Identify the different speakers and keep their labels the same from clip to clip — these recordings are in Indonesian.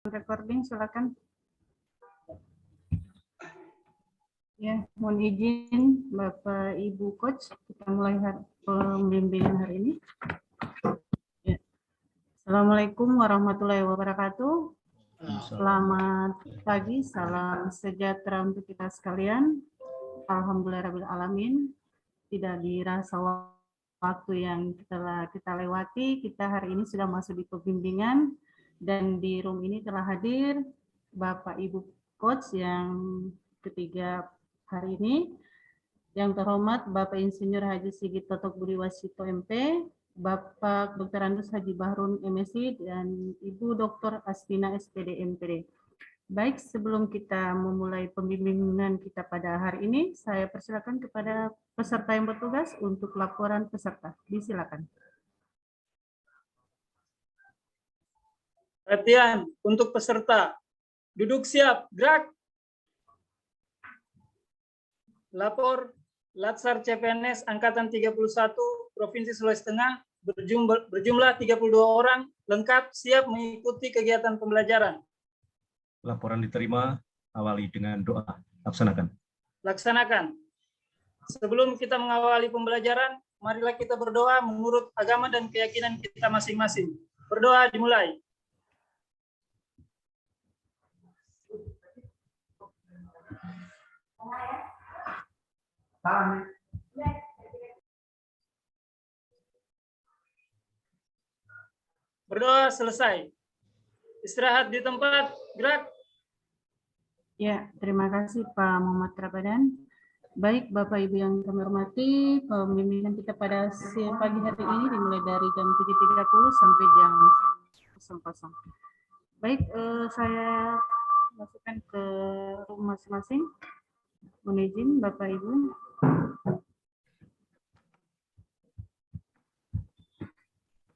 Speaker 1: Recording, silakan. Ya, mohon izin Bapak Ibu Coach, kita mulai pembimbingan hari ini. Ya. Assalamualaikum warahmatullahi wabarakatuh. Selamat pagi, salam sejahtera untuk kita sekalian. Alhamdulillahirrahmanirrahim. Tidak dirasa waktu yang telah kita lewati, kita hari ini sudah masuk di pembimbingan, dan di room ini telah hadir Bapak Ibu Coach yang ketiga hari ini. Yang terhormat Bapak Insinyur Haji Sigit Totok Budi Wasito MP, Bapak Dr. Andus Haji Bahrun MSI, dan Ibu Dr. Astina SPD MPD. Baik, sebelum kita memulai pembimbingan kita pada hari ini, saya persilakan kepada peserta yang bertugas untuk laporan peserta. Disilakan.
Speaker 2: Perhatian untuk peserta. Duduk siap, gerak. Lapor Latsar CPNS Angkatan 31 Provinsi Sulawesi Tengah berjumlah 32 orang, lengkap, siap mengikuti kegiatan pembelajaran.
Speaker 3: Laporan diterima, awali dengan doa. Laksanakan.
Speaker 2: Laksanakan. Sebelum kita mengawali pembelajaran, marilah kita berdoa menurut agama dan keyakinan kita masing-masing. Berdoa dimulai. Berdoa selesai. Istirahat di tempat, gerak.
Speaker 1: Ya, terima kasih Pak Muhammad Rabadan. Baik Bapak Ibu yang kami hormati, pembimbingan kita pada pagi hari ini dimulai dari jam 7.30 sampai jam 00. Baik, saya masukkan ke room masing-masing. Mohon izin Bapak Ibu.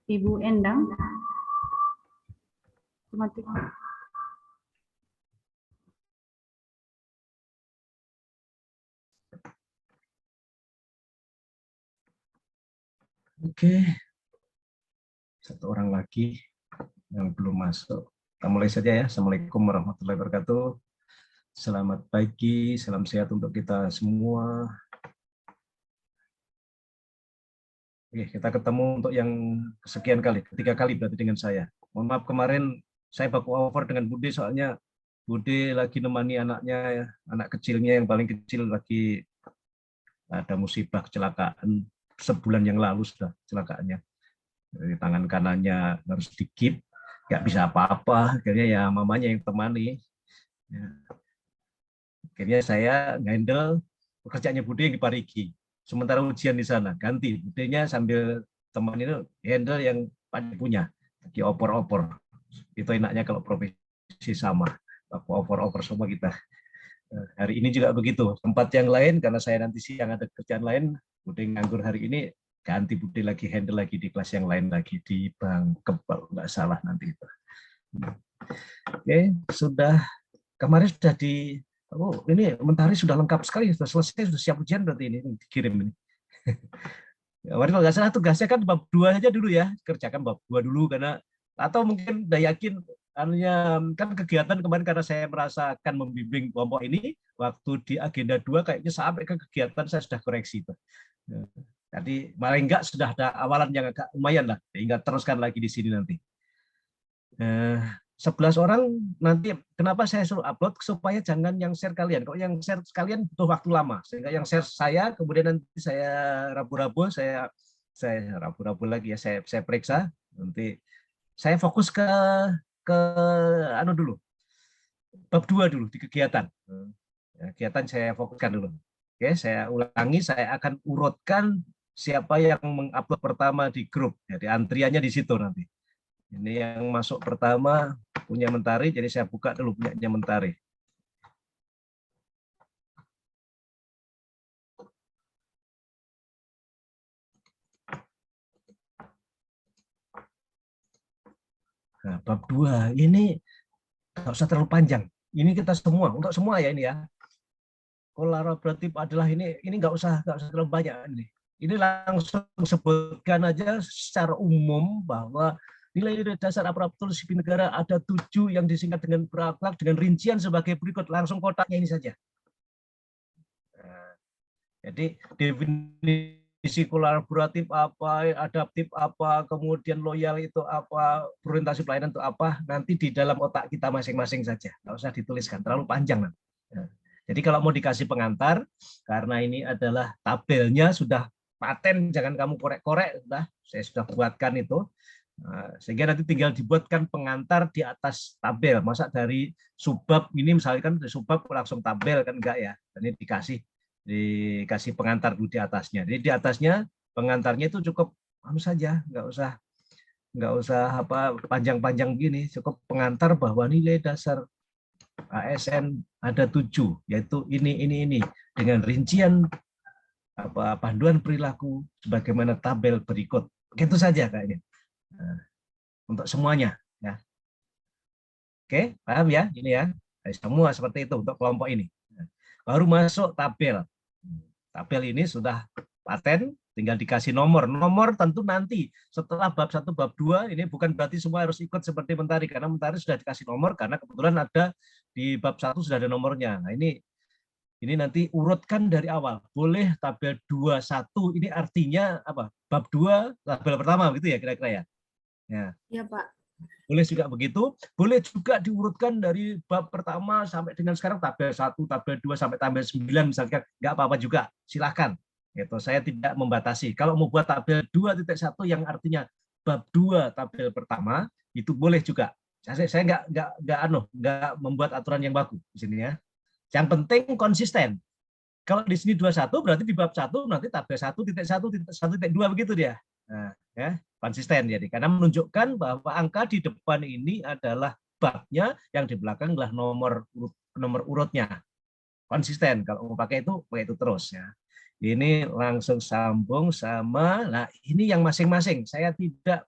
Speaker 1: Ibu Endang.
Speaker 3: Oke, satu orang lagi yang belum masuk. Kita mulai saja ya. Assalamualaikum warahmatullahi wabarakatuh. Selamat pagi, salam sehat untuk kita semua. Oke, kita ketemu untuk yang kesekian kali, ketiga kali berarti dengan saya. Mohon maaf kemarin saya baku over dengan Budi, soalnya Budi lagi nemani anaknya, ya, anak kecilnya yang paling kecil lagi ada musibah kecelakaan. Sebulan yang lalu sudah kecelakaannya. Dari tangan kanannya harus digip, nggak bisa apa-apa. Akhirnya ya mamanya yang temani. Ya. Akhirnya saya handle pekerjaannya Budi yang di Parigi. Sementara ujian di sana, ganti. Budinya sambil teman itu handle yang Pak punya. Lagi opor-opor. Itu enaknya kalau profesi sama. Aku opor-opor semua kita. Hari ini juga begitu. Tempat yang lain, karena saya nanti siang ada kerjaan lain, Budi nganggur hari ini, ganti Budi lagi handle lagi di kelas yang lain lagi di Bangkep kalau nggak salah nanti itu. Oke, sudah kemarin sudah di ini Mentari sudah lengkap sekali, sudah selesai, sudah siap ujian berarti ini dikirim ini. Kemarin kalau nggak salah tugasnya kan bab 2 saja dulu ya, kerjakan bab 2 dulu karena atau mungkin udah yakin kan kegiatan kemarin karena saya merasa akan membimbing kelompok ini waktu di agenda 2 kayaknya sampai ke kegiatan saya sudah koreksi itu. Jadi paling enggak sudah ada awalan yang agak lumayan lah, sehingga teruskan lagi di sini nanti. 11 orang nanti kenapa saya suruh upload supaya jangan yang share kalian. Kalau yang share sekalian butuh waktu lama, sehingga yang share saya kemudian nanti saya rabu-rabu saya rabu-rabu lagi ya saya periksa nanti saya fokus ke dulu bab 2 dulu di kegiatan. Kegiatan saya fokuskan dulu. Oke, saya ulangi, saya akan urutkan siapa yang mengupload pertama di grup. Jadi antriannya di situ nanti. Ini yang masuk pertama punya Mentari, jadi saya buka dulu punyanya Mentari. Nah, bab 2 ini nggak usah terlalu panjang. Ini kita semua, untuk semua ya ini ya. Kolaboratif adalah ini nggak usah terlalu banyak ini. Ini langsung sebutkan aja secara umum bahwa Nilai-nilai dasar aparatur sipil negara ada 7 yang disingkat dengan berakhlak dengan rincian sebagai berikut. Langsung kotaknya ini saja. Nah, jadi definisi kolaboratif apa, adaptif apa, kemudian loyal itu apa, berorientasi pelayanan itu apa, nanti di dalam otak kita masing-masing saja. Nggak usah dituliskan, terlalu panjang. Nah, jadi kalau mau dikasih pengantar, karena ini adalah tabelnya sudah paten, jangan kamu korek-korek, saya sudah buatkan itu. Nah, sehingga nanti tinggal dibuatkan pengantar di atas tabel. Masa dari subbab ini misalkan dari subbab langsung tabel kan enggak ya. Ini dikasih pengantar dulu di atasnya. Jadi di atasnya pengantarnya itu cukup saja, enggak usah apa panjang-panjang gini, cukup pengantar bahwa nilai dasar ASN ada 7, yaitu ini dengan rincian apa panduan perilaku sebagaimana tabel berikut. Begitu saja kayaknya. Nah, untuk semuanya ya. Oke, paham ya ini ya. Semua seperti itu untuk kelompok ini. Baru masuk tabel. Tabel ini sudah paten, tinggal dikasih nomor. Nomor tentu nanti setelah bab 1 bab 2 ini bukan berarti semua harus ikut seperti Mentari, karena Mentari sudah dikasih nomor karena kebetulan ada di bab 1 sudah ada nomornya. Nah, ini nanti urutkan dari awal. Boleh tabel 21 ini artinya apa? Bab 2 tabel pertama gitu ya kira-kira ya.
Speaker 4: Ya, Pak.
Speaker 3: Boleh juga begitu, boleh juga diurutkan dari bab pertama sampai dengan sekarang tabel 1, tabel 2 sampai tabel 9 misalkan, nggak apa-apa juga, silakan. Itu saya tidak membatasi. Kalau mau buat tabel 2.1 yang artinya bab 2 tabel pertama, itu boleh juga. Saya nggak membuat aturan yang baku di sini ya. Yang penting konsisten. Kalau di sini 21 berarti di bab 1 nanti tabel 1.1.1.2 begitu dia. Nah, ya, konsisten jadi karena menunjukkan bahwa angka di depan ini adalah babnya, yang di belakang adalah nomor urutnya. Konsisten kalau mau pakai itu terus ya. Ini langsung sambung sama, nah ini yang masing-masing. Saya tidak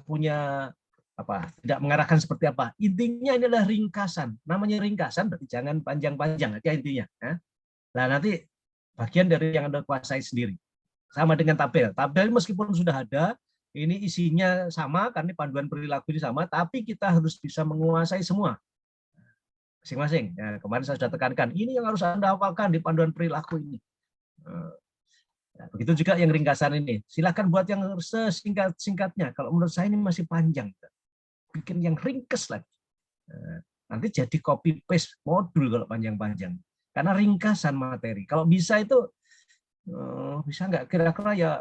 Speaker 3: punya tidak mengarahkan seperti apa. Intinya ini adalah ringkasan. Namanya ringkasan berarti jangan panjang-panjang aja intinya. Ya. Nah nanti bagian dari yang Anda kuasai sendiri. Sama dengan tabel. Tabel meskipun sudah ada, ini isinya sama, karena panduan perilaku ini sama, tapi kita harus bisa menguasai semua. Masing-masing. Ya, kemarin saya sudah tekankan, ini yang harus Anda hafalkan di panduan perilaku ini. Ya, begitu juga yang ringkasan ini. Silakan buat yang sesingkat-singkatnya. Kalau menurut saya ini masih panjang. Bikin yang ringkes lagi. Nanti jadi copy paste modul kalau panjang-panjang. Karena ringkasan materi. Kalau bisa itu bisa nggak kira-kira ya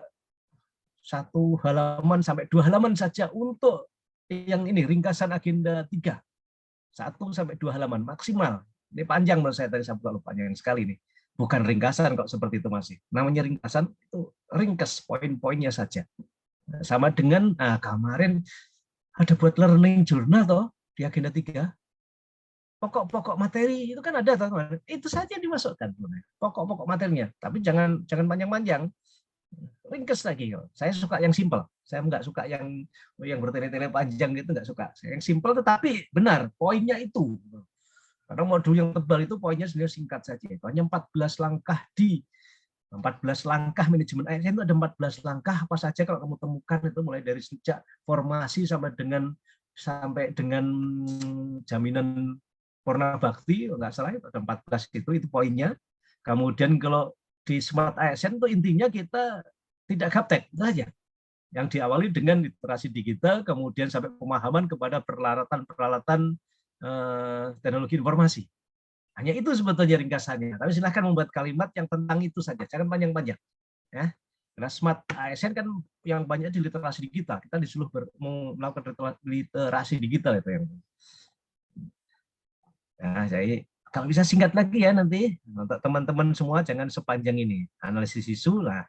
Speaker 3: 1 halaman sampai 2 halaman saja untuk yang ini ringkasan agenda 3. 1 sampai 2 halaman maksimal. Ini panjang menurut saya tadi saya lupa panjang sekali nih. Bukan ringkasan kok seperti itu masih. Namanya ringkasan itu ringkes poin-poinnya saja. Sama dengan kemarin ada buat learning journal toh di agenda 3. Pokok-pokok materi itu kan ada teman-teman. Itu saja dimasukkan pokok-pokok materinya, tapi jangan panjang-panjang, ringkes lagi. Saya suka yang simpel, saya nggak suka yang bertele-tele panjang gitu, nggak suka. Saya yang simpel tetapi benar poinnya itu. Karena modul yang tebal itu poinnya sebenarnya singkat saja, itu hanya 14 langkah. 14 langkah manajemen ASN itu ada 14 langkah apa saja kalau kamu temukan, itu mulai dari sejak formasi sampai dengan jaminan Purna Bakti, nggak salah itu ada 14 itu poinnya. Kemudian kalau di Smart ASN itu intinya kita tidak gaptek, itu aja. Yang diawali dengan literasi digital, kemudian sampai pemahaman kepada peralatan teknologi informasi. Hanya itu sebetulnya ringkasannya. Tapi silahkan membuat kalimat yang tentang itu saja, jangan panjang-panjang. Ya. Karena Smart ASN kan yang banyak di literasi digital. Kita disuruh melakukan literasi digital itu yang. Nah, jadi kalau bisa singkat lagi ya nanti untuk teman-teman semua, jangan sepanjang ini. Analisis isu lah.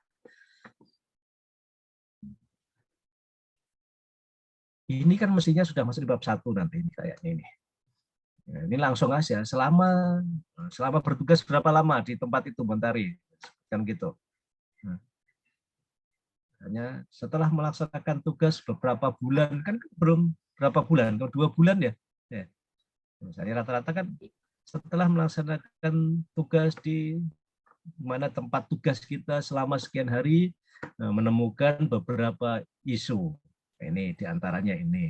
Speaker 3: Ini kan mestinya sudah masuk di bab 1 nanti ini kayaknya ini. Nah, ini langsung aja selama bertugas berapa lama di tempat itu Mentari kan gitu. Nah, hanya setelah melaksanakan tugas beberapa bulan kan belum berapa bulan, kalau 2 bulan ya. Misalnya rata-rata kan setelah melaksanakan tugas di mana tempat tugas kita selama sekian hari, menemukan beberapa isu. Ini diantaranya ini.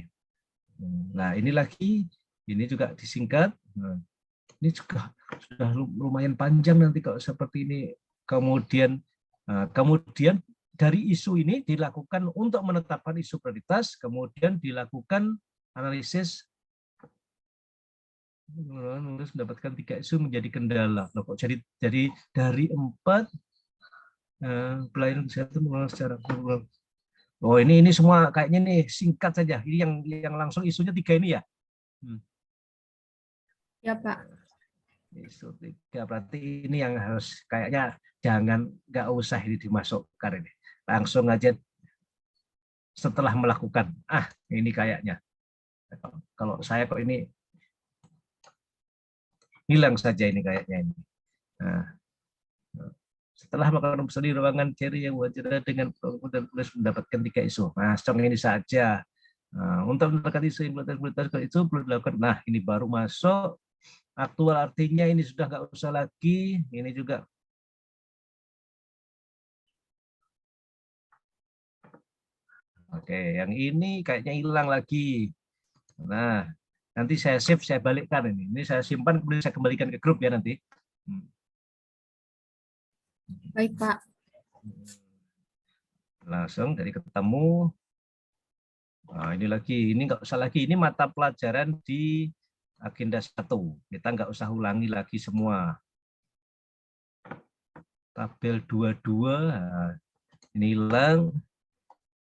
Speaker 3: Nah, ini lagi, ini juga disingkat. Nah, ini juga sudah lumayan panjang nanti kalau seperti ini. Kemudian dari isu ini dilakukan untuk menetapkan isu prioritas, kemudian dilakukan analisis harus mendapatkan 3 isu menjadi kendala. Loh, kok jadi dari 4 pelayanan kesehatan secara oh ini semua kayaknya nih singkat saja. Ini yang langsung isunya 3 ini ya.
Speaker 4: Ya Pak.
Speaker 3: Isu 3 berarti ini yang harus kayaknya nggak usah ini dimasukkan ini. Langsung aja setelah melakukan. Ini kayaknya. Kalau saya kok ini hilang saja ini kayaknya ini. Nah, setelah melakukan pesan di ruangan Cherry yang wajar dengan dan tulis mendapatkan 3 isu. Nah, ini saja. Nah, untuk mendapatkan isu implementasi itu perlu dilakukan. Nah, ini baru masuk. Aktual artinya ini sudah nggak usah lagi. Ini juga. Oke, yang ini kayaknya hilang lagi. Nah, nanti saya save, saya balikkan ini. Ini saya simpan, kemudian saya kembalikan ke grup ya nanti.
Speaker 4: Baik Pak.
Speaker 3: Langsung dari ketemu. Nah, ini lagi, ini nggak usah lagi. Ini mata pelajaran di agenda 1. Kita nggak usah ulangi lagi semua. Tabel 22, ini hilang.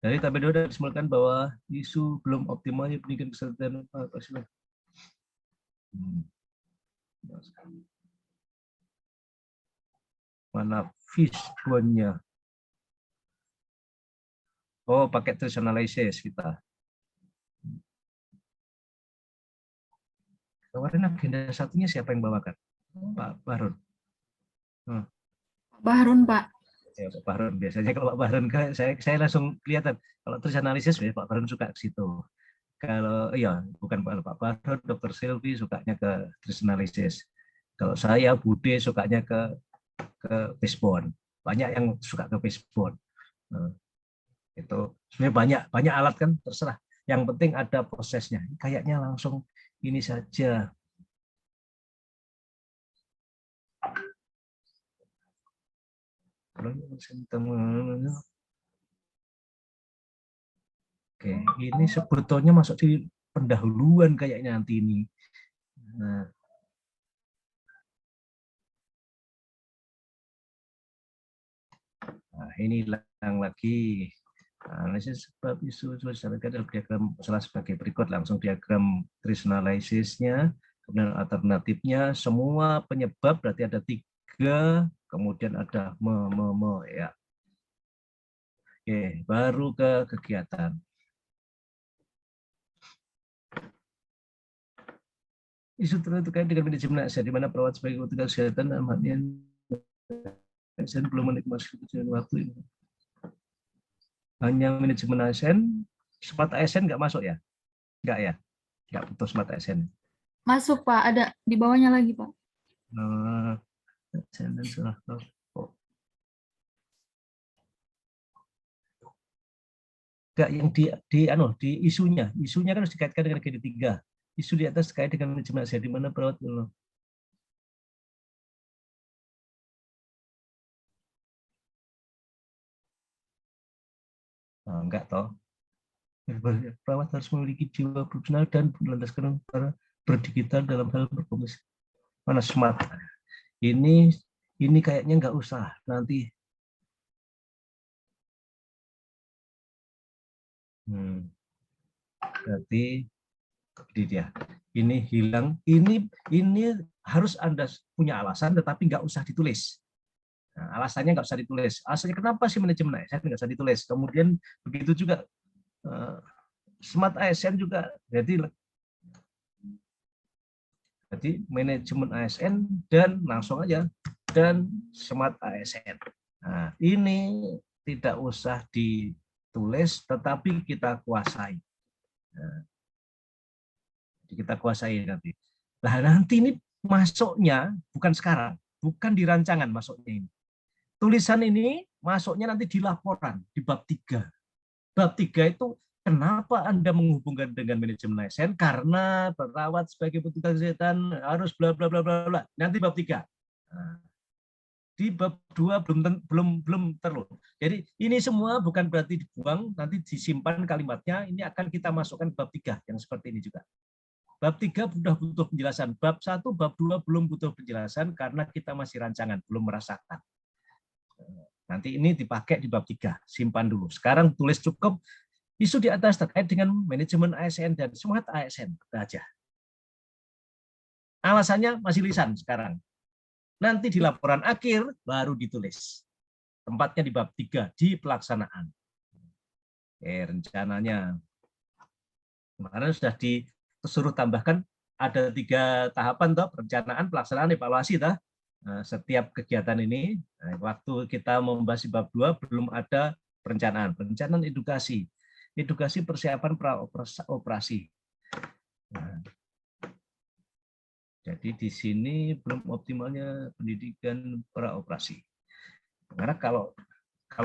Speaker 3: Dari tabel 2 disebutkan bahwa isu belum optimalnya pendidikan kesehatan mana fishbone-nya. Oh, pakai trace analysis kita. Kemarin agenda 1-nya siapa yang bawakan? Pak Bahrun.
Speaker 4: Pak Bahrun, Pak.
Speaker 3: Ya, Pak Bahrun. Biasanya kalau Pak Bahrun, saya langsung kelihatan. Kalau trace analysis, Pak Bahrun suka ke situ. Kalau bukan Pak Bahrun, Dr. Silvi sukanya ke trace analysis. Kalau saya, Bude sukanya ke fishbone. Banyak yang suka ke fishbone. Itu sebenarnya banyak alat kan, terserah. Yang penting ada prosesnya. Kayaknya langsung ini saja. Oke, ini sebetulnya masuk di pendahuluan kayaknya nanti ini. Nah, ini hilang lagi. Analisis sebab isu disampaikan dalam diagram salah sebagai berikut, langsung diagram trace analysis-nya, kemudian alternatifnya, semua penyebab berarti ada 3, kemudian ada ya. Oke, baru ke kegiatan. Isu terkait dengan manajemen aset, di mana perawat sebagai kebutuhan kesehatan dalam hal ini belum menikmati waktu ini. Hanya manajemen ASN, smart ASN nggak masuk ya? Nggak ya? Nggak butuh smart ASN.
Speaker 4: Masuk Pak, ada di bawahnya lagi Pak.
Speaker 3: Nggak, yang di isunya kan harus dikaitkan dengan GD3. Isu di atas terkait dengan manajemen ASN, di mana perawat enggak toh. Perawat harus memiliki jiwa profesional dan melandaskan para berdigital dalam hal berkomunikasi. Mana smart? Ini kayaknya nggak usah nanti. Berarti ini dia. Ini hilang. Ini harus Anda punya alasan, tetapi nggak usah ditulis. Nah, alasannya nggak usah ditulis. Alasannya kenapa sih manajemen ASN nggak usah ditulis. Kemudian begitu juga smart ASN juga. Jadi manajemen ASN dan langsung aja dan smart ASN. Nah, ini tidak usah ditulis, tetapi kita kuasai. Nah, kita kuasai nanti. Nah, nanti ini masuknya bukan sekarang, bukan di rancangan masuknya ini. Tulisan ini masuknya nanti di laporan, di bab 3. Bab 3 itu Kenapa Anda menghubungkan dengan manajemen ASN? Karena perawat sebagai petugas kesehatan harus bla bla bla bla bla. Nanti bab 3. Nah, di bab 2 belum terlalu. Jadi ini semua bukan berarti dibuang, nanti disimpan kalimatnya, ini akan kita masukkan bab 3 yang seperti ini juga. Bab 3 sudah butuh penjelasan, bab 1, bab 2 belum butuh penjelasan karena kita masih rancangan, belum merasakan. Nanti ini dipakai di bab 3, simpan dulu. Sekarang tulis cukup isu di atas terkait dengan manajemen ASN dan semangat ASN. Aja. Alasannya masih lisan sekarang. Nanti di laporan akhir baru ditulis. Tempatnya di bab 3, di pelaksanaan. Rencananya kemarin sudah disuruh tambahkan ada 3 tahapan toh, perencanaan, pelaksanaan, evaluasi toh. Nah, setiap kegiatan ini, waktu kita membahas di bab 2 belum ada perencanaan. Perencanaan edukasi. Edukasi persiapan operasi. Nah, jadi di sini belum optimalnya pendidikan praoperasi. Karena kalau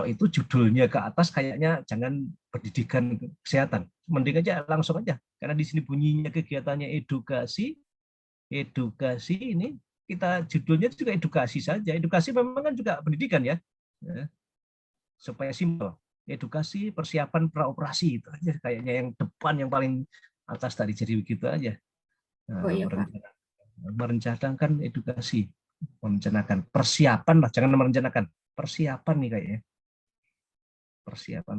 Speaker 3: itu judulnya ke atas kayaknya jangan pendidikan kesehatan. Mending aja langsung aja. Karena di sini bunyinya kegiatannya edukasi. Edukasi ini kita judulnya juga edukasi saja. Edukasi memang kan juga pendidikan ya. Supaya simpel. Edukasi persiapan praoperasi itu aja kayaknya yang depan yang paling atas tadi, jadi begitu aja. Nah,
Speaker 4: iya, Pak.
Speaker 3: merencanakan edukasi, merencanakan persiapan lah, jangan merencanakan persiapan nih kayaknya. Persiapan.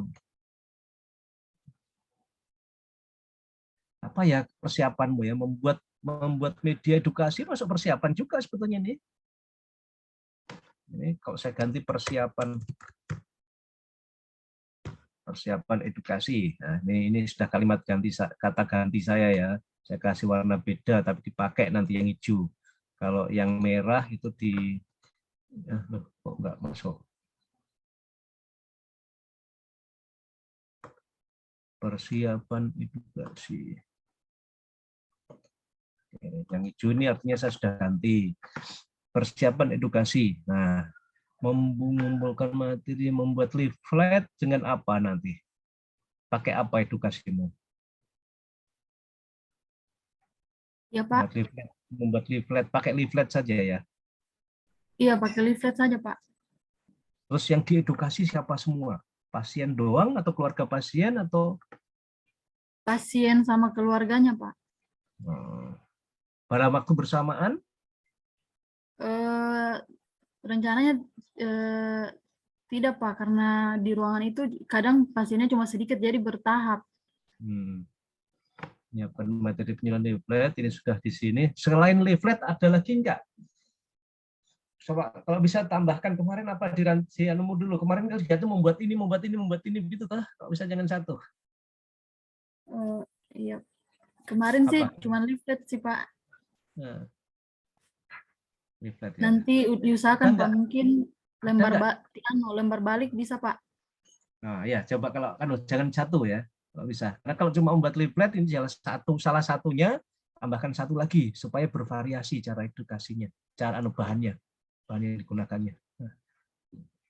Speaker 3: Apa ya persiapanmu ya, membuat media edukasi masuk persiapan juga sebetulnya nih. Ini kalau saya ganti persiapan edukasi. Nah, ini sudah kalimat ganti, kata ganti saya ya. Saya kasih warna beda tapi dipakai nanti yang hijau. Kalau yang merah itu kok nggak masuk. Persiapan edukasi. Yang hijau ini artinya saya sudah ganti. Persiapan edukasi. Nah, mengumpulkan materi, membuat leaflet dengan apa nanti? Pakai apa edukasimu?
Speaker 4: Ya, Pak.
Speaker 3: Membuat leaflet, pakai leaflet saja ya.
Speaker 4: Iya, pakai leaflet saja, Pak.
Speaker 3: Terus yang diedukasi siapa semua? Pasien doang atau keluarga pasien atau
Speaker 4: Pasien sama keluarganya, Pak.
Speaker 3: pada waktu bersamaan?
Speaker 4: Rencananya tidak, Pak, karena di ruangan itu kadang pasiennya cuma sedikit, jadi bertahap.
Speaker 3: Menyiapkan materi penyuluhan leaflet, ini sudah di sini. Selain leaflet ada lagi enggak? Coba kalau bisa tambahkan kemarin apa di anumu dulu. Kemarin kan itu membuat ini begitu toh. Kalau bisa jangan satu.
Speaker 4: Iya. Kemarin
Speaker 3: Apa?
Speaker 4: sih cuma leaflet sih, Pak.
Speaker 3: Nah, leaflet, ya.
Speaker 4: Nanti diusahakan Pak, mungkin lembar balik bisa, Pak.
Speaker 3: Nah, ya coba kalau kan jangan satu ya. Kalau bisa. Karena kalau cuma membuat leaflet ini salah satunya tambahkan satu lagi supaya bervariasi cara edukasinya, cara bahannya yang digunakannya. Nah.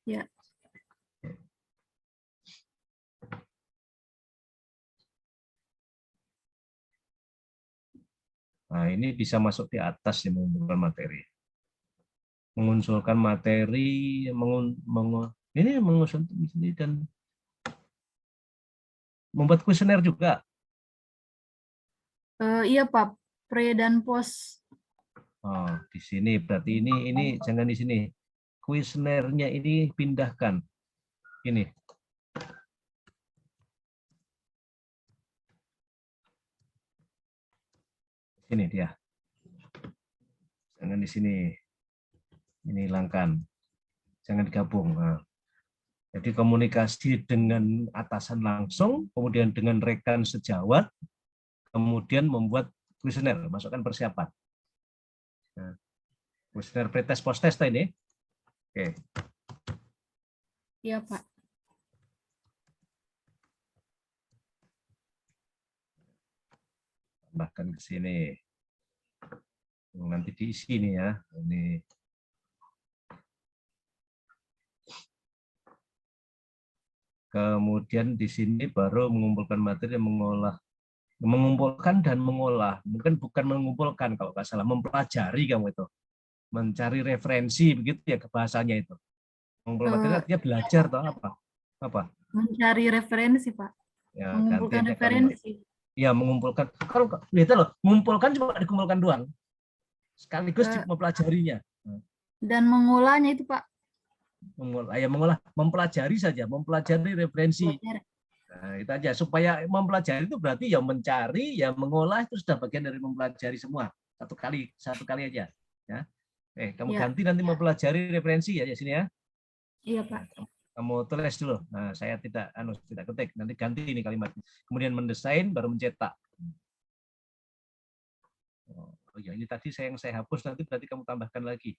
Speaker 4: Ya.
Speaker 3: Nah, ini bisa masuk di atas ya, mengumpulkan materi. Mengusulkan materi, ini mengusulkan dan membuat kuesioner juga.
Speaker 4: Iya, Pak, pre dan post.
Speaker 3: Oh, di sini berarti ini jangan di sini. Kuesionernya ini pindahkan. Ini. Ini dia. Jangan di sini. Ini hilangkan. Jangan digabung. Nah. Jadi komunikasi dengan atasan langsung, kemudian dengan rekan sejawat, kemudian membuat kuesioner, masukkan persiapan. Nah, kuesioner pretest post-test ini. Oke.
Speaker 4: Iya, Pak.
Speaker 3: Tambahkan ke sini. Nanti diisi nih ya. Ini. Kemudian di sini baru mengumpulkan materi, mengumpulkan dan mengolah. Mungkin bukan mengumpulkan kalau nggak salah, mempelajari kamu itu, mencari referensi begitu ya ke bahasanya itu. Mengumpulkan materi artinya belajar atau apa? Apa?
Speaker 4: Mencari referensi, Pak.
Speaker 3: Ya,
Speaker 4: Mengumpulkan
Speaker 3: ganti aja kalimat.
Speaker 4: referensi.
Speaker 3: Ya, mengumpulkan. Kalau lihat loh, mengumpulkan cuma dikumpulkan doang. Sekaligus mempelajarinya.
Speaker 4: Dan mengolahnya itu, Pak.
Speaker 3: Mengolah, mempelajari saja, mempelajari referensi.
Speaker 4: Belajar.
Speaker 3: Nah, itu aja. Supaya mempelajari itu berarti ya mencari, ya mengolah, itu sudah bagian dari mempelajari semua. Satu kali aja. Ya. Kamu
Speaker 4: Ya.
Speaker 3: ganti nanti mempelajari referensi ya di sini ya.
Speaker 4: Iya, Pak.
Speaker 3: Kamu tulis dulu. Nah, saya tidak ketik. Nanti ganti ini kalimat. Kemudian mendesain, baru mencetak. Oh ya, ini tadi yang saya hapus, nanti berarti kamu tambahkan lagi.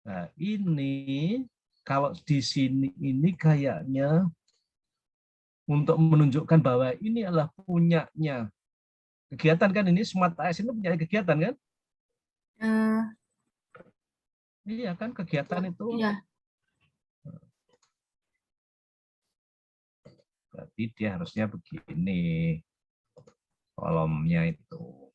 Speaker 3: Nah, ini kalau di sini ini kayaknya untuk menunjukkan bahwa ini adalah punyanya kegiatan kan, ini Smart AS ini punya kegiatan kan? Iya kan, kegiatan itu.
Speaker 4: Iya.
Speaker 3: Berarti dia harusnya begini kolomnya itu.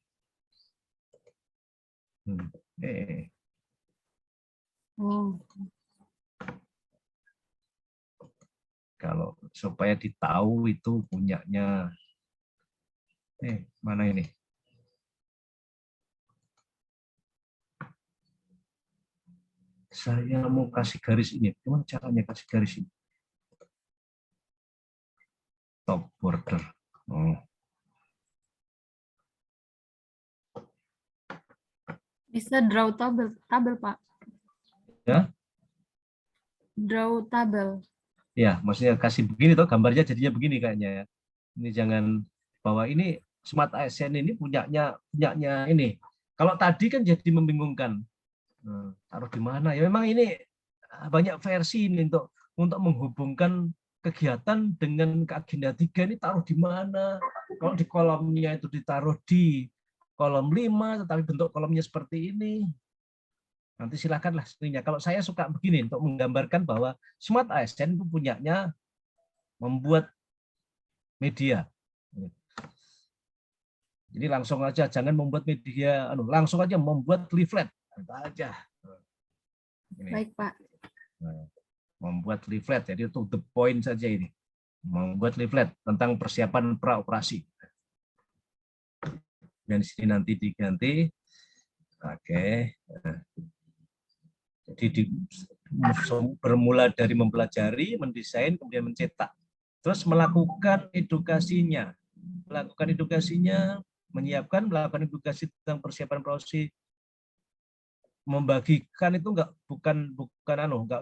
Speaker 3: Kalau supaya ditahu itu punyanya. Mana ini? Saya mau kasih garis ini. Gimana caranya kasih garis ini? Top border.
Speaker 4: Bisa draw tabel, Pak.
Speaker 3: Ya?
Speaker 4: Draw tabel.
Speaker 3: Ya, maksudnya kasih begini toh, gambarnya jadinya begini kayaknya. Ini jangan bahwa ini Smart ASN ini punyanya ini. Kalau tadi kan jadi membingungkan. Taruh di mana? Ya memang ini banyak versi ini untuk menghubungkan kegiatan dengan agenda 3 ini taruh di mana? Kalau di kolomnya itu ditaruh di kolom 5, tetapi bentuk kolomnya seperti ini. Nanti silakanlah sebenarnya. Kalau saya suka begini untuk menggambarkan bahwa Smart ASN itu punyanya membuat media. Jadi langsung aja, jangan membuat media, langsung aja membuat leaflet. Aja. Ini.
Speaker 4: Baik, Pak.
Speaker 3: Membuat leaflet, jadi itu the point saja ini. Membuat leaflet tentang persiapan praoperasi. Dan di sini nanti diganti. Oke. Jadi bermula dari mempelajari, mendesain, kemudian mencetak. Terus melakukan edukasinya. Menyiapkan, melakukan edukasi tentang persiapan praoperasi. Membagikan itu nggak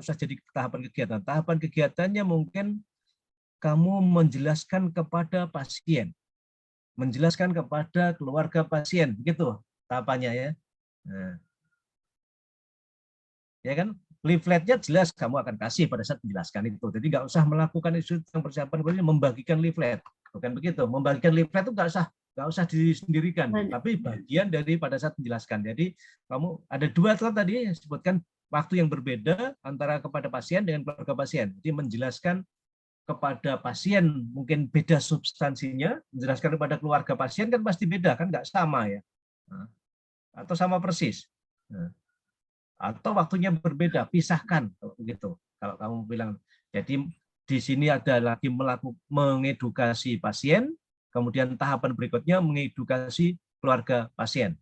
Speaker 3: usah jadi tahapan kegiatan. Tahapan kegiatannya mungkin kamu menjelaskan kepada pasien, menjelaskan kepada keluarga pasien, begitu tahapannya ya. Nah, ya kan, leafletnya jelas kamu akan kasih pada saat menjelaskan itu. Jadi nggak usah melakukan isu tentang persiapan, membagikan leaflet, bukan begitu. Membagikan leaflet itu nggak usah disendirikan, tapi bagian dari pada saat menjelaskan. Jadi kamu ada dua tadi yang disebutkan waktu yang berbeda antara kepada pasien dengan keluarga pasien. Jadi menjelaskan kepada pasien mungkin beda substansinya, menjelaskan kepada keluarga pasien kan pasti beda kan, nggak sama ya, atau sama persis. Atau waktunya berbeda, pisahkan kalau begitu. Kalau kamu bilang, jadi di sini ada lagi mengedukasi pasien, kemudian tahapan berikutnya mengedukasi keluarga pasien.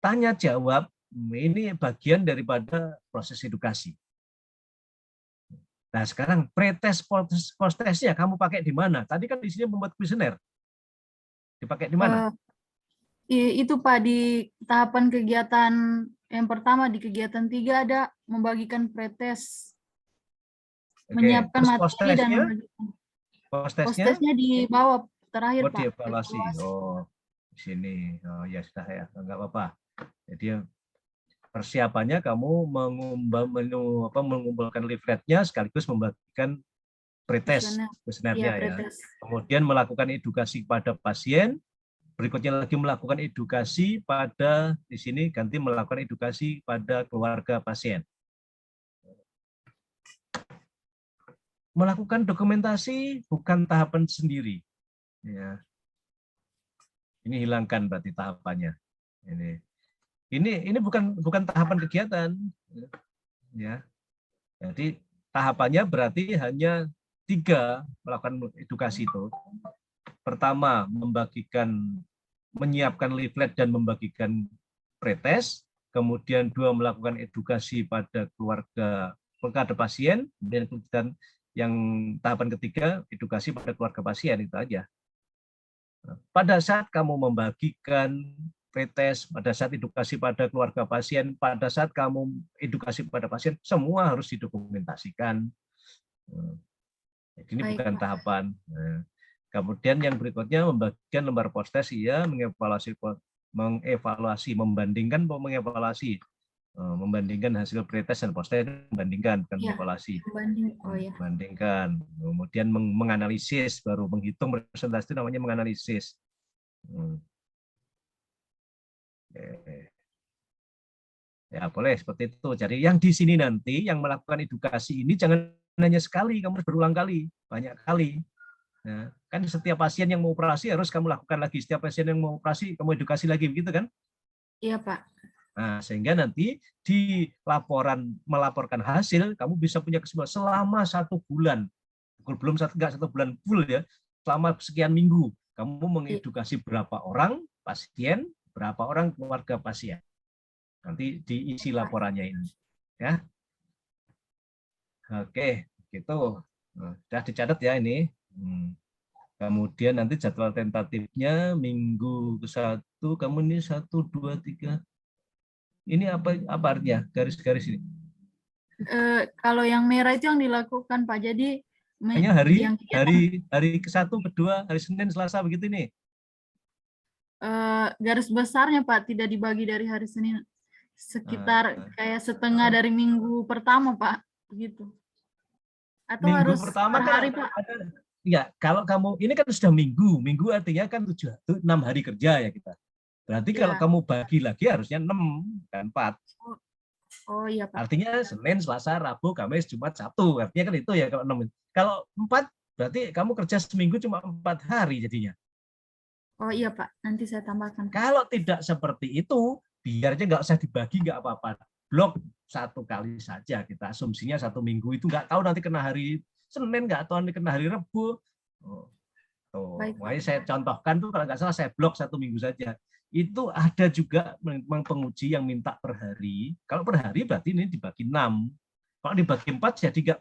Speaker 3: Tanya jawab ini bagian daripada proses edukasi. Nah sekarang pretest post-testnya kamu pakai di mana? Tadi kan di sini membuat kuesioner. Dipakai di mana?
Speaker 4: Itu Pak, di tahapan kegiatan yang pertama, di kegiatan 3 ada membagikan pretest. Menyiapkan materi dan membagikan. Post-testnya di bawah terakhir Pak.
Speaker 3: Dievaluasi. Di sini. Ya sudah ya, enggak apa-apa. Jadi persiapannya kamu mengumpulkan leafletnya sekaligus membagikan pretest kuesionernya ya. Kemudian melakukan edukasi pada pasien, berikutnya lagi melakukan edukasi pada di sini ganti melakukan edukasi pada keluarga pasien. melakukan dokumentasi bukan tahapan sendiri. Ya. Ini hilangkan berarti tahapannya. Ini bukan tahapan kegiatan. Ya. Jadi tahapannya berarti hanya 3 melakukan edukasi itu. Pertama, menyiapkan leaflet dan membagikan pretest. Kemudian 2, melakukan edukasi pada keluarga pasien. Dan yang tahapan ketiga, edukasi pada keluarga pasien, itu aja. Pada saat kamu membagikan pretest, pada saat edukasi pada keluarga pasien, pada saat kamu edukasi pada pasien, semua harus didokumentasikan. Ini
Speaker 4: Baik,
Speaker 3: bukan
Speaker 4: Pak.
Speaker 3: tahapan. Kemudian yang berikutnya membagikan lembar postes, ya, membandingkan hasil pretest dan postes, membandingkan, bukan
Speaker 4: Iya,
Speaker 3: mengevaluasi.
Speaker 4: membanding. Oh ya.
Speaker 3: Membandingkan, kemudian menganalisis, baru menghitung presentasi itu namanya menganalisis. Ya, boleh seperti itu. Jadi yang di sini nanti yang melakukan edukasi ini jangan hanya sekali, kamu harus berulang kali, banyak kali. Nah, kan setiap pasien yang mau operasi harus kamu lakukan lagi. Setiap pasien yang mau operasi kamu edukasi lagi, begitu kan?
Speaker 4: Iya, Pak.
Speaker 3: Nah, sehingga nanti di melaporkan hasil, kamu bisa punya kesimpulan selama 1 bulan. Belum enggak 1 bulan full ya, selama sekian minggu kamu mengedukasi berapa orang pasien, berapa orang keluarga pasien. Nanti diisi laporannya ini, ya. Oke, gitu. Sudah dicatat ya ini. Kemudian nanti jadwal tentatifnya minggu ke-1, kamu ini 1, 2, 3. Ini apa artinya garis-garis ini?
Speaker 4: Kalau yang merah itu yang dilakukan, Pak. Jadi
Speaker 3: Hanya
Speaker 4: yang kegiatan
Speaker 3: hari ke-1, ke-2, hari Senin, Selasa begitu nih.
Speaker 4: garis besarnya, Pak, tidak dibagi dari hari Senin. Sekitar kayak setengah dari minggu pertama, Pak. Begitu. Atau
Speaker 3: Minggu
Speaker 4: harus
Speaker 3: pertama
Speaker 4: per
Speaker 3: kan
Speaker 4: hari, Pak?
Speaker 3: ya, kalau kamu ini kan sudah minggu artinya kan 6 hari kerja ya kita. Berarti kalau
Speaker 4: Ya.
Speaker 3: kamu bagi lagi harusnya 6 kan 4.
Speaker 4: Oh iya, Pak.
Speaker 3: Artinya Senin, Selasa, Rabu, Kamis, Jumat, Sabtu. Artinya kan itu ya kalau 6. Kalau 4 berarti kamu kerja seminggu cuma 4 hari jadinya.
Speaker 4: Oh iya, Pak. Nanti saya tambahkan.
Speaker 3: Kalau tidak seperti itu, biarnya nggak usah dibagi, nggak apa-apa. Blok 1 kali saja, kita asumsinya 1 minggu itu nggak tahu nanti kena hari Senin, nggak tahu nanti kena hari Rabu.
Speaker 4: Baik,
Speaker 3: Makanya saya contohkan tuh kalau nggak salah saya blok 1 minggu saja. Itu ada juga memang penguji yang minta per hari. Kalau per hari berarti ini dibagi 6. Kalau dibagi 4 jadi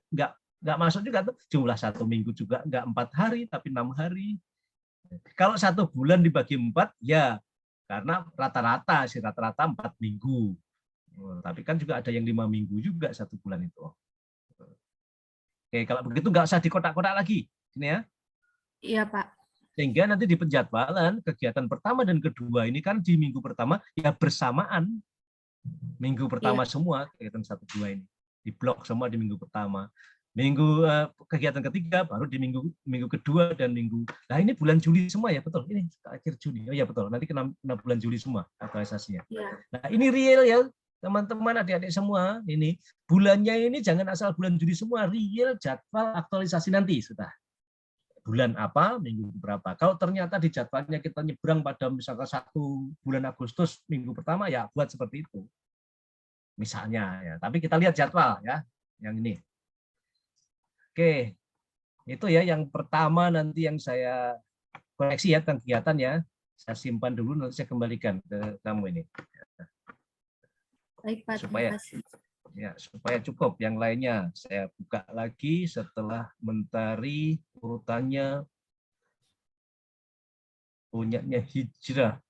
Speaker 3: nggak masuk juga tuh, jumlah 1 minggu juga nggak 4 hari tapi 6 hari. Kalau 1 bulan dibagi 4 ya karena rata-rata 4 minggu. Tapi kan juga ada yang 5 minggu juga 1 bulan itu. Oke, kalau begitu nggak usah dikotak-kotak lagi. Ini ya.
Speaker 4: Iya, Pak.
Speaker 3: Sehingga nanti di penjadwalan kegiatan pertama dan kedua ini kan di minggu pertama ya bersamaan. Minggu pertama semua kegiatan 1, 2 ini. Di blok semua di minggu pertama. Kegiatan ketiga baru di minggu kedua dan minggu. Nah, ini bulan Juli semua ya, betul. Ini akhir Juli. Oh ya betul. Nanti kena bulan Juli semua aktualisasinya.
Speaker 4: Iya.
Speaker 3: Nah, ini real ya, teman-teman, adik-adik semua. Ini bulannya ini jangan asal bulan Juli semua, real jadwal aktualisasi nanti sudah. Bulan apa, minggu berapa. Kalau ternyata di jadwalnya kita nyebrang pada misalkan 1 bulan Agustus minggu pertama, ya buat seperti itu. Misalnya ya, tapi kita lihat jadwal ya, yang ini. Oke, itu ya yang pertama nanti yang saya koreksi ya tentang kegiatan ya. Saya simpan dulu, nanti saya kembalikan ke kamu ini.
Speaker 4: Baik, Pak.
Speaker 3: Supaya
Speaker 4: Terima kasih.
Speaker 3: ya, supaya cukup. Yang lainnya saya buka lagi setelah mentari urutannya punyanya Hijrah.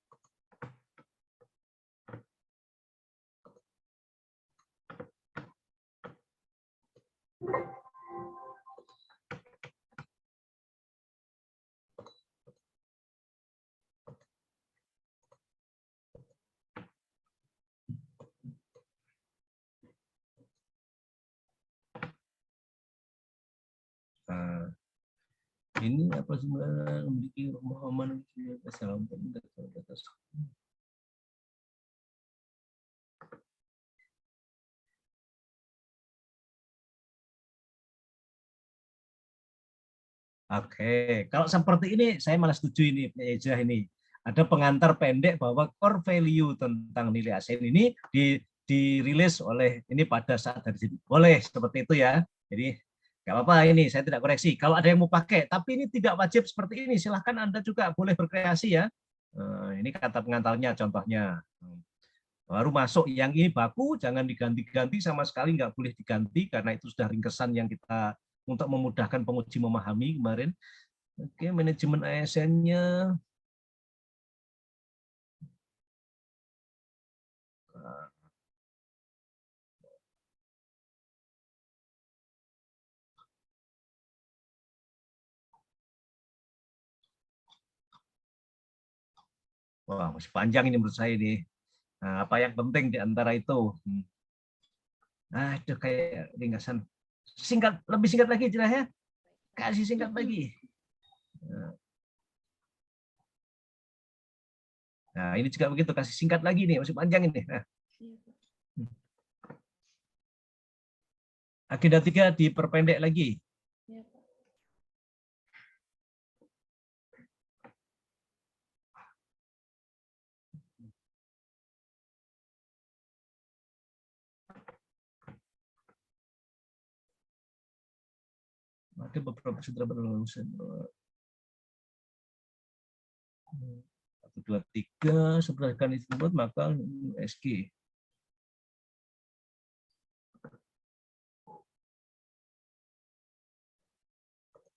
Speaker 3: Nah, ini apa sebenarnya memiliki pemahaman Oke, kalau seperti ini saya malah setuju ini, Pak Ejah ini. Ada pengantar pendek bahwa core value tentang nilai ASEAN ini dirilis oleh ini pada saat dari sini. Boleh seperti itu ya. Jadi nggak apa-apa ini, saya tidak koreksi. Kalau ada yang mau pakai, tapi ini tidak wajib seperti ini. Silahkan Anda juga boleh berkreasi ya. Ini kata pengantarnya contohnya. Baru masuk yang ini baku, jangan diganti-ganti sama sekali, nggak boleh diganti karena itu sudah ringkesan yang kita untuk memudahkan penguji memahami kemarin. Oke, manajemen ASN-nya. Wah, masih panjang ini menurut saya ini. Nah, apa yang penting di antara itu? Nah, itu kayak ringkasan. Singkat, lebih singkat lagi jelasnya. Kasih singkat lagi. Nah, ini juga begitu, kasih singkat lagi nih, masih panjang ini. Nah. Agenda 3 diperpendek lagi. Ada beberapa sudah berlangsung. 1, 2, 3, seberdasarkan itu maka SG.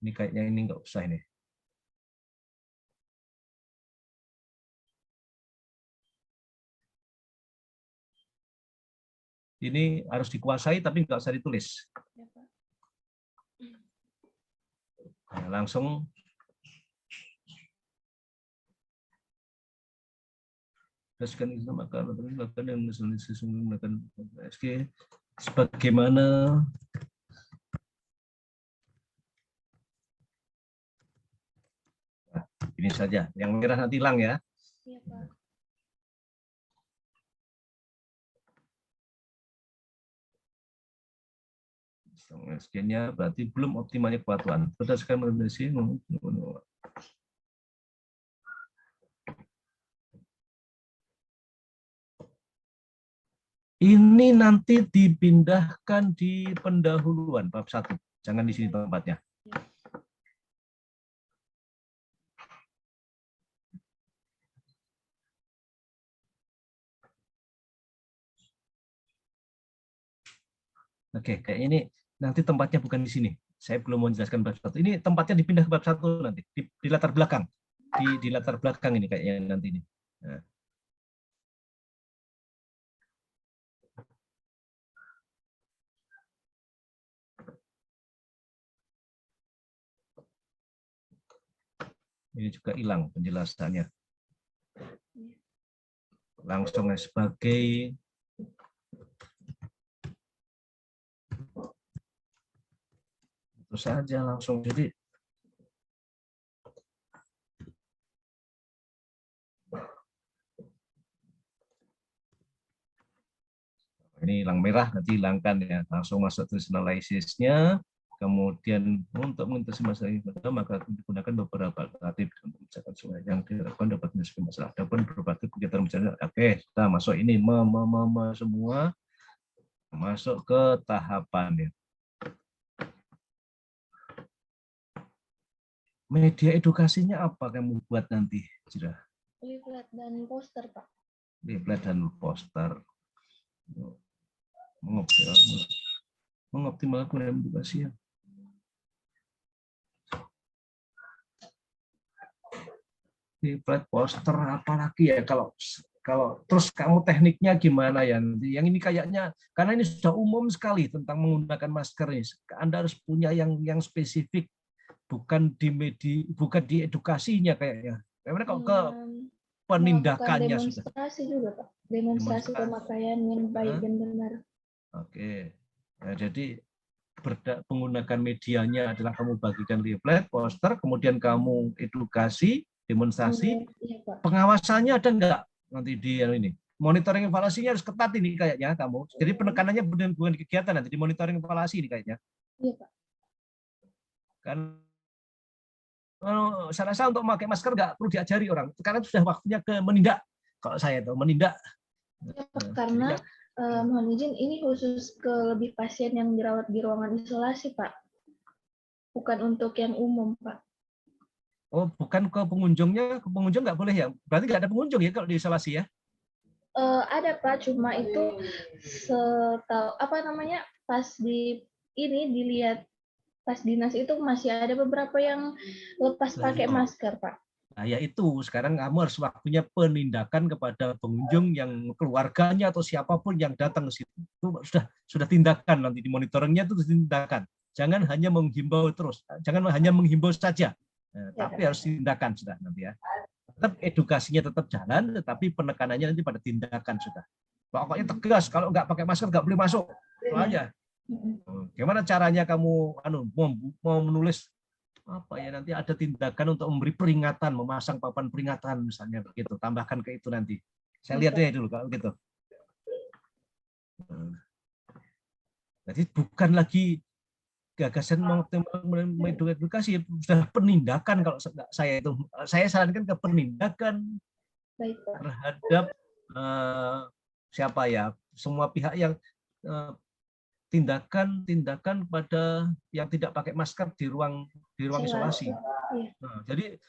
Speaker 3: Ini kayaknya ini nggak usah ini. Ini harus dikuasai tapi nggak usah ditulis. Nah, langsung berdasarkan itu maka yang menggunakan SG sebagaimana ini saja. Yang merah nanti hilang ya.
Speaker 5: Iya, Pak.
Speaker 3: SG-nya berarti belum optimalnya kepatuhan. Berdasarkan rekomendasi ini nanti dipindahkan di pendahuluan bab 1. Jangan di sini tempatnya. Oke, kayak ini nanti tempatnya bukan di sini. Saya belum mau menjelaskan bab 1. Ini tempatnya dipindah ke bab 1 nanti, di latar belakang. Di latar belakang ini kayaknya nanti ini. Nah. Ini juga hilang penjelasannya. Langsung sebagai itu saja langsung. Jadi ini hilang merah, nanti hilangkan ya. Langsung masuk terus analisisnya. Kemudian untuk mengatasi masalah ini maka digunakan beberapa alternatif untuk mencapai sungai yang dilakukan dapat menyelesaikan masalah. Adapun berbagai kegiatan mencari, oke, kita masuk ini semua masuk ke tahapan ya. Media edukasinya apa kamu buat nanti, Jira?
Speaker 5: Leaflet dan poster, Pak.
Speaker 3: Leaflet dan poster. Mengoptimalkan edukasi ya. Leaflet, poster, apalagi ya kalau terus kamu tekniknya gimana ya nanti? Yang ini kayaknya karena ini sudah umum sekali tentang menggunakan masker ini. Anda harus punya yang spesifik, bukan di edukasinya kayaknya. Karena kalau ke penindakannya sudah.
Speaker 5: Demonstrasi juga, Pak. Demonstrasi pemakaian yang baik dan benar.
Speaker 3: Oke. Nah, jadi menggunakan medianya adalah kamu bagikan leaflet, poster, kemudian kamu edukasi, demonstrasi.
Speaker 5: Iya, Pak.
Speaker 3: Pengawasannya ada enggak nanti di ini? Monitoring evaluasinya harus ketat ini kayaknya kamu. Jadi penekanannya bukan di kegiatan nanti di monitoring evaluasi ini kayaknya.
Speaker 5: Iya, Pak.
Speaker 3: Kan Saya rasa untuk memakai masker nggak perlu diajari orang. Sekarang sudah waktunya ke menindak. Kalau saya itu menindak.
Speaker 5: Karena mohon izin, ini khusus ke lebih pasien yang dirawat di ruangan isolasi, Pak. Bukan untuk yang umum, Pak.
Speaker 3: Oh, bukan ke pengunjungnya, ke pengunjung nggak boleh ya? Berarti nggak ada pengunjung ya kalau di isolasi ya?
Speaker 5: Ada, Pak, cuma itu pas dilihat pas dinas itu masih ada beberapa yang lepas pakai masker, Pak.
Speaker 3: Nah, ya itu sekarang kamu harus waktunya penindakan kepada pengunjung yang keluarganya atau siapapun yang datang ke situ. Itu sudah tindakan, nanti di monitoringnya itu tindakan. Jangan hanya menghimbau terus, jangan hanya menghimbau saja. Tapi harus tindakan sudah nanti ya. Tetap edukasinya tetap jalan, tetapi penekanannya nanti pada tindakan sudah. Pokoknya tegas, kalau nggak pakai masker nggak boleh masuk. Itu aja. Gimana caranya kamu mau menulis apa ya, nanti ada tindakan untuk memberi peringatan, memasang papan peringatan misalnya begitu, tambahkan ke itu nanti. Saya lihat deh dulu kalau gitu. Jadi bukan lagi gagasan mengedukasi, sudah penindakan. Kalau saya sarankan ke penindakan terhadap siapa ya, semua pihak yang tindakan pada yang tidak pakai masker di ruang isolasi. Nah, jadi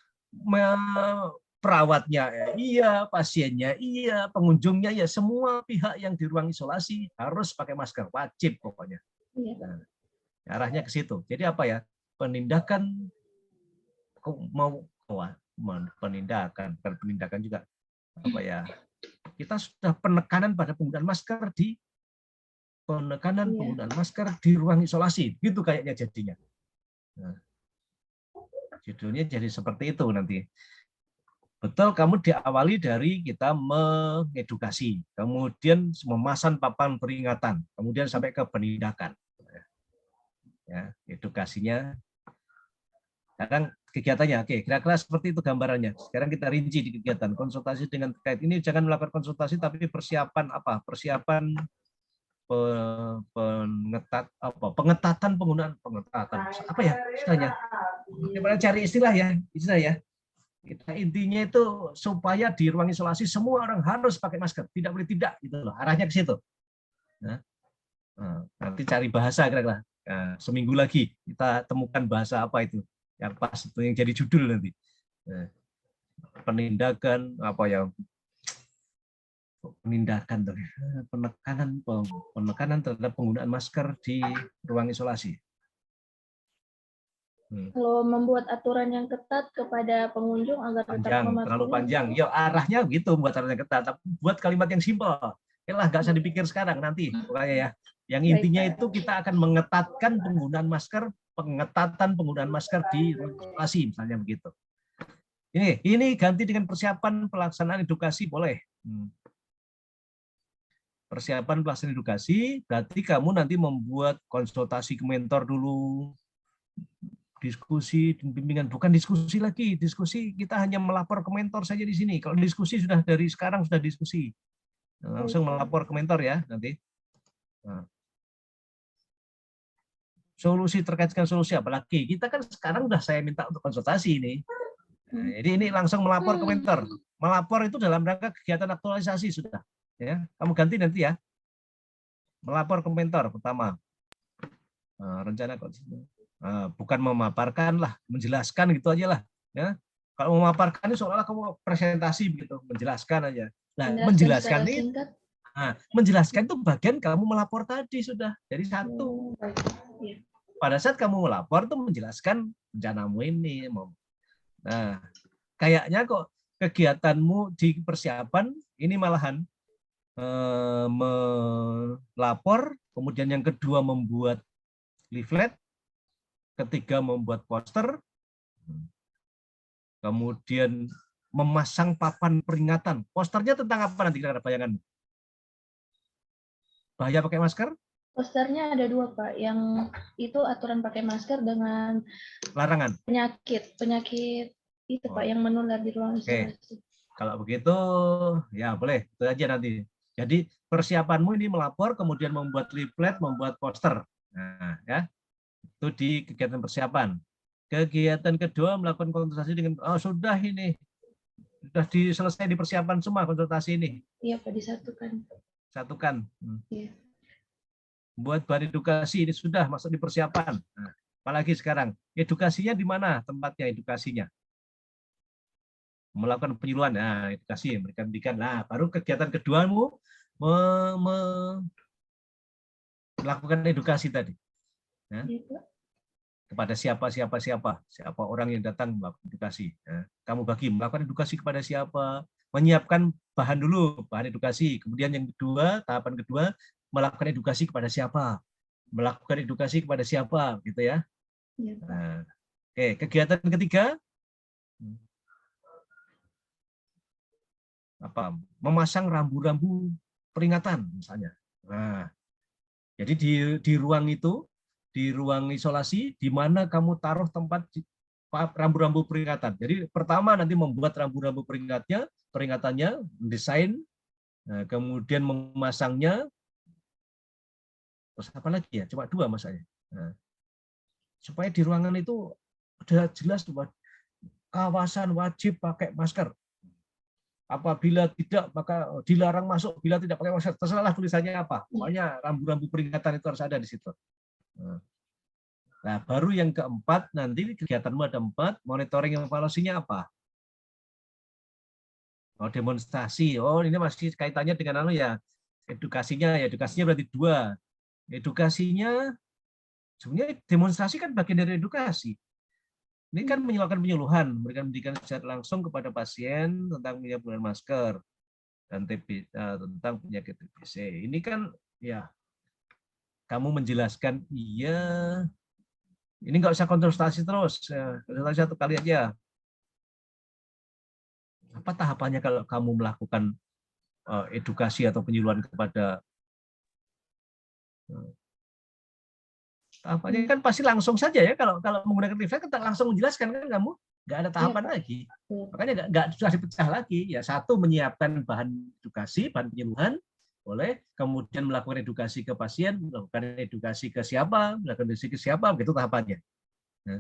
Speaker 3: perawatnya iya, pasiennya iya, pengunjungnya ya, semua pihak yang di ruang isolasi harus pakai masker, wajib pokoknya. Nah, arahnya ke situ. Jadi apa ya? Penindakan penindakan juga apa ya? Kita sudah penekanan pada penggunaan masker penggunaan masker di ruang isolasi, gitu kayaknya jadinya. Nah, judulnya jadi seperti itu nanti. Betul, kamu diawali dari kita mengedukasi, kemudian memasang papan peringatan, kemudian sampai ke penindakan. Ya, edukasinya. Sekarang kegiatannya, oke, kira-kira seperti itu gambarannya. Sekarang kita rinci di kegiatan konsultasi dengan terkait ini. Jangan melakukan konsultasi, tapi persiapan apa? Persiapan pengetatan penggunaan apa ya istilahnya? Gimana cari istilah ya? Kita intinya itu supaya di ruang isolasi semua orang harus pakai masker, tidak boleh tidak, gitu loh. Arahnya ke situ. Nah, nanti cari bahasa kira-kira. Nah, seminggu lagi kita temukan bahasa apa itu yang pas, itu yang jadi judul nanti. Nah, penindakan apa ya? Penekanan terhadap penggunaan masker di ruang isolasi.
Speaker 5: Kalau membuat aturan yang ketat kepada pengunjung agar tetap mematuhi.
Speaker 3: Terlalu panjang. Ya arahnya gitu, buat aturan yang ketat. Tapi buat kalimat yang simpel. Nggak usah dipikir sekarang, nanti pokoknya ya. Yang intinya itu kita akan mengetatkan penggunaan masker, pengetatan penggunaan masker di ruang isolasi misalnya begitu. Ini ganti dengan persiapan pelaksanaan edukasi boleh. Persiapan pelaksanaan edukasi berarti kamu nanti membuat konsultasi ke mentor dulu, diskusi, bimbingan, bukan diskusi lagi, diskusi kita hanya melapor ke mentor saja di sini. Kalau diskusi sudah dari sekarang sudah diskusi, langsung melapor ke mentor ya nanti. Nah. Solusi terkait dengan solusi apalagi kita kan sekarang udah saya minta untuk konsultasi ini. Nah, jadi ini langsung melapor ke mentor. Melapor itu dalam rangka kegiatan aktualisasi sudah. Ya, kamu ganti nanti ya. Melapor ke mentor pertama. Rencana kok bukan memaparkan lah, menjelaskan gitu aja lah. Ya, kalau memaparkan itu seolah-olah kamu presentasi begitu, menjelaskan aja. Nah, menjelaskan ini, menjelaskan itu bagian kamu melapor tadi sudah. Jadi satu. Pada saat kamu melapor itu menjelaskan rencanamu ini. Nah, kayaknya kok kegiatanmu di persiapan ini malahan melapor, kemudian yang kedua membuat leaflet, ketiga membuat poster, kemudian memasang papan peringatan. Posternya tentang apa nanti kira-kira bayanganmu? Bahaya pakai masker?
Speaker 5: Posternya ada 2, Pak. Yang itu aturan pakai masker dengan
Speaker 3: larangan
Speaker 5: penyakit itu, Pak, yang menular di ruang isolasi.
Speaker 3: Kalau begitu ya boleh, itu aja nanti. Jadi persiapanmu ini melapor, kemudian membuat leaflet, membuat poster. Nah, ya. Itu di kegiatan persiapan. Kegiatan kedua melakukan konsultasi dengan sudah ini sudah selesai di persiapan semua konsultasi ini.
Speaker 5: Iya Pak, disatukan.
Speaker 3: Satukan.
Speaker 5: Iya.
Speaker 3: Buat bahan edukasi ini sudah masuk di persiapan. Nah, apalagi sekarang edukasinya di mana tempatnya edukasinya? Melakukan penyuluhan, nah edukasi memberikan pendidikan. Nah, baru kegiatan keduamu melakukan edukasi tadi. Ya.
Speaker 5: Iya, Pak.
Speaker 3: Kepada siapa orang yang datang melakukan edukasi. Nah, kamu bagi melakukan edukasi kepada siapa, menyiapkan bahan dulu, bahan edukasi. Kemudian yang kedua, tahapan kedua, melakukan edukasi kepada siapa, melakukan edukasi kepada siapa, gitu ya.
Speaker 5: Iya, Pak.
Speaker 3: Nah, oke, kegiatan ketiga, memasang rambu-rambu peringatan misalnya. Nah, jadi di ruang itu, di ruang isolasi, di mana kamu taruh tempat rambu-rambu peringatan. Jadi pertama nanti membuat rambu-rambu peringatannya, mendesain, kemudian memasangnya. Terus apa lagi ya? Cuma 2 masanya. Nah, supaya di ruangan itu udah jelas kawasan wajib pakai masker. Apabila tidak, maka dilarang masuk. Bila tidak pakai masker, terserah tulisannya apa. Pokoknya rambu-rambu peringatan itu harus ada di situ. Nah, baru yang keempat, nanti kegiatanmu ada 4, monitoring evaluasinya apa? Demonstrasi. Ini masih kaitannya dengan edukasinya. Edukasinya berarti 2. Edukasinya, sebenarnya demonstrasi kan bagian dari edukasi. Ini kan melakukan penyuluhan, memberikan pendidikan secara langsung kepada pasien tentang penggunaan masker dan tentang penyakit TBC. Ini kan ya kamu menjelaskan ini nggak usah konsultasi terus, konsultasi 1 kali aja. Apa tahapannya kalau kamu melakukan edukasi atau penyuluhan kepada tahapannya kan pasti langsung saja ya, kalau menggunakan leaflet kita langsung menjelaskan kan, kamu nggak ada tahapan lagi. Makanya nggak susah dipecah lagi. Ya, 1 menyiapkan bahan edukasi, bahan penyuluhan, boleh, kemudian melakukan edukasi ke pasien, melakukan edukasi ke siapa, begitu tahapannya. Nah,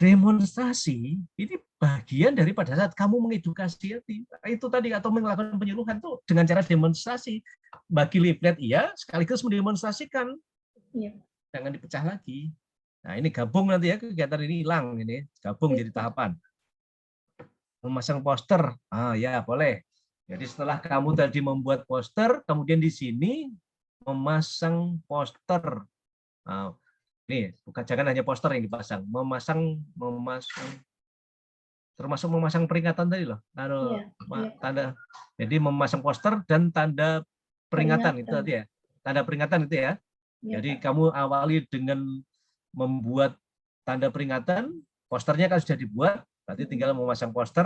Speaker 3: demonstrasi ini bagian dari pada saat kamu mengedukasi itu tadi, atau melakukan penyuluhan tuh dengan cara demonstrasi, bagi leaflet sekaligus mendemonstrasikan.
Speaker 5: Iya.
Speaker 3: Jangan dipecah lagi. Nah, ini gabung nanti ya, kegiatan ini hilang ini, gabung jadi tahapan. Memasang poster, ya boleh. Jadi setelah kamu tadi membuat poster, kemudian di sini memasang poster. Nih, jangan hanya poster yang dipasang, memasang termasuk memasang peringatan tadi loh. Tanda. Jadi memasang poster dan tanda peringatan itu tadi ya. Tanda peringatan itu ya. Jadi kamu awali dengan membuat tanda peringatan, posternya kan sudah dibuat, berarti tinggal memasang poster.